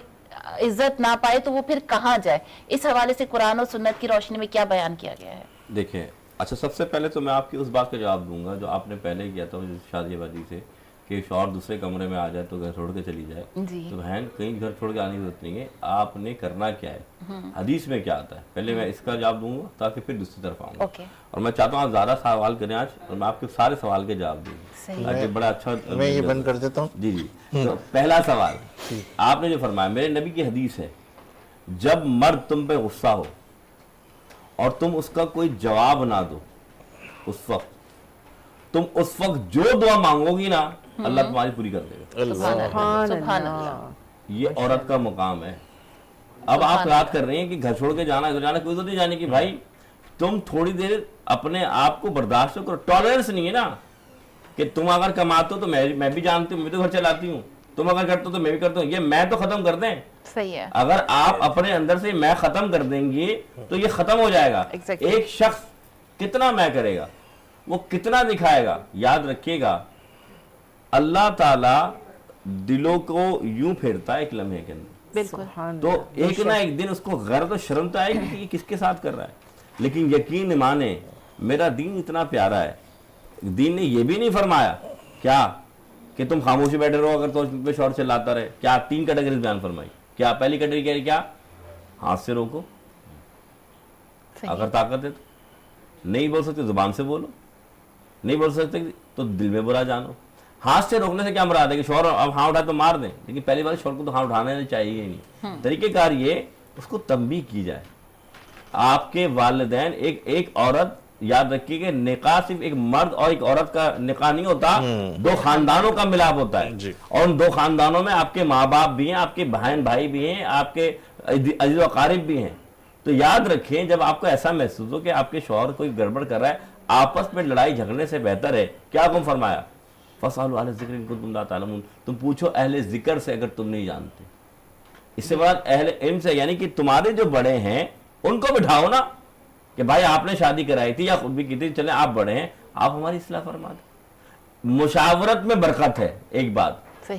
عزت نہ پائے تو وہ پھر کہاں جائے؟ اس حوالے سے قرآن و سنت کی روشنی میں کیا بیان کیا گیا ہے؟ دیکھیں، اچھا سب سے پہلے تو میں آپ کی اس بات کا جواب دوں گا جو آپ نے پہلے کیا تھا شادی بازی سے، کہ شوہر دوسرے کمرے میں آ جائے تو گھر چھوڑ کے چلی جائے. تو بہن کہیں گھر چھوڑ کے آنے کی ضرورت نہیں ہے. آپ نے کرنا کیا ہے، حدیث میں کیا آتا ہے، پہلے میں اس کا جواب دوں گا تاکہ پھر دوسری طرف آؤں گا. اور میں چاہتا ہوں آپ زیادہ سوال کریں آج، اور میں آپ کے سارے سوال کے جواب دوں گا تاکہ بڑا اچھا. میں یہ بند کر دیتا ہوں. جی جی. تو پہلا سوال آپ نے جو فرمایا، میرے نبی کی حدیث ہے، جب مرد تم پہ غصہ ہو اور تم اس کا کوئی جواب نہ دو، اس وقت جو دعا مانگو گی نا اللہ تمہاری پوری کر دے گا. سبحان اللہ. یہ عورت کا مقام ہے. اب آپ یاد کر رہے ہیں کہ گھر چھوڑ کے جانا کوئی ضرورت نہیں جانے کی. بھائی تم تھوڑی دیر اپنے آپ کو برداشت کرو. ٹالرنس نہیں ہے نا کہ تم اگر کماتے ہو تو میں بھی جانتی ہوں، میں تو گھر چلاتی ہوں، تم اگر کرتے ہو تو میں بھی کرتا ہوں. یہ میں تو ختم کر دیں. صحیح ہے. اگر آپ اپنے اندر سے میں ختم کر دیں گے تو یہ ختم ہو جائے گا. ایک شخص کتنا میں کرے گا، وہ کتنا دکھائے گا. یاد رکھیے گا اللہ تعالیٰ دلوں کو یوں پھیرتا ہے ایک لمحے کے اندر. بالکل. تو ایک نہ ایک دن اس کو غرض و شرم تو آئے گی کہ یہ کس کے ساتھ کر رہا ہے. لیکن یقین مانے میرا دین اتنا پیارا ہے، دین نے یہ بھی نہیں فرمایا کیا کہ تم خاموشی بیٹھے رہو اگر تو پہ شور چلاتا رہے. کیا 3 کیٹیگریز بیان فرمائی. کیا پہلی کیٹیگری کیا، ہاتھ سے روکو اگر طاقت ہے تو. نہیں بول سکتے زبان سے بولو، نہیں بول سکتے تو دل میں برا جانو. ہاتھ سے روکنے سے کیا مراد ہے کہ شوہر اب ہاں اٹھا تو مار دیں، لیکن پہلی بار شوہر کو تو ہاں اٹھانا چاہیے ہی نہیں. طریقہ کار یہ اس کو تنبیہ کی جائے. آپ کے والدین ایک عورت، یاد رکھیے کہ نکاح صرف ایک مرد اور ایک عورت کا نکاح نہیں ہوتا، 2 خاندانوں کا ملاپ ہوتا ہے. اور ان 2 خاندانوں میں آپ کے ماں باپ بھی ہیں، آپ کے بہن بھائی بھی ہیں، آپ کے عزیز و اقارب بھی ہیں. تو یاد رکھیں جب آپ کو ایسا محسوس ہو کہ آپ کے شوہر کوئی گڑبڑ کر رہا ہے، آپس میں لڑائی جھگڑنے سے بہتر ہے کیا حکم فرمایا، فَاسْأَلُوا أَهْلَ الذِّكْرِ إِن كُنتُمْ لَا تَعْلَمُونَ. تم پوچھو اہل ذکر سے اگر تم نہیں جانتے. اس سے بعد اہل علم سے، یعنی کہ تمہارے جو بڑے ہیں ان کو بٹھاؤ نا کہ بھائی آپ نے شادی کرائی تھی یا خود بھی کی تھی، چلیں آپ بڑے ہیں، آپ ہماری اصلاح فرما دیں. مشاورت میں برکت ہے. ایک بات،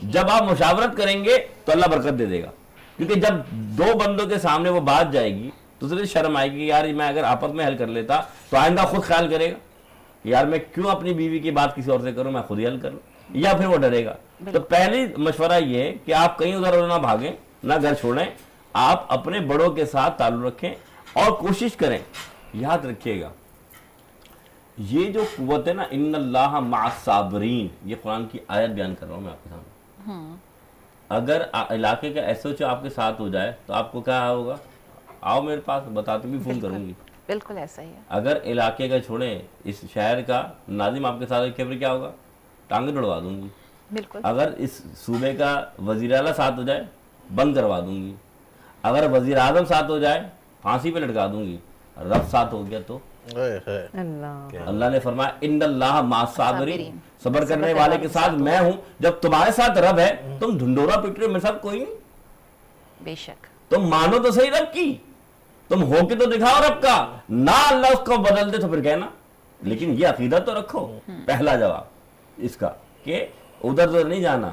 جب آپ مشاورت کریں گے تو اللہ برکت دے دے گا. کیونکہ جب 2 بندوں کے سامنے وہ بات جائے گی تو ضرور شرم آئے گی، یار میں اگر آپس میں حل کر لیتا تو آئندہ خود خیال کرے گا یار میں کیوں اپنی بیوی کی بات کسی اور سے کروں، میں خود ہی حل کر لوں. یا پھر وہ ڈرے گا. تو پہلی مشورہ یہ ہے کہ آپ کہیں ادھر ادھر نہ بھاگیں، نہ گھر چھوڑیں، آپ اپنے بڑوں کے ساتھ تعلق رکھیں اور کوشش کریں. یاد رکھیے گا یہ جو قوت ہے نا، ان اللہ مع الصابرین، یہ قرآن کی آیت بیان کر رہا ہوں میں آپ کے سامنے. اگر علاقے کا ایس ایچ او آپ کے ساتھ ہو جائے تو آپ کو کیا ہوگا، آؤ میرے پاس بتاتے بھی فون کروں گی. بالکل ایسا ہی ہے. اگر علاقے کا چھوڑیں، اس شہر کا ناظم آپ کے ساتھ پھر کیا ہوگا، ٹانگیں توڑوا دوں گی. بالکل. اگر اس صوبے کا وزیر اعلیٰ ساتھ ہو جائے بند کروا دوں گی. اگر وزیر اعظم ساتھ ہو جائے پھانسی پہ لٹکا دوں گی. رب ساتھ ہو گیا تو اللہ نے فرمایا ان اللہ مع الصابرین، صبر کرنے والے کے ساتھ میں ہوں. جب تمہارے ساتھ رب ہے تم ڈھنڈورا پیٹ رہے ہو، میرے ساتھ کوئی نہیں. بے شک. تم مانو تو صحیح رب کی، تم ہو کے تو دکھاؤ رب کا، نہ اللہ اس کو بدل دے تو پھر کہنا. لیکن یہ عقیدت تو رکھو. پہلا جواب اس کا کہ ادھر ادھر نہیں جانا.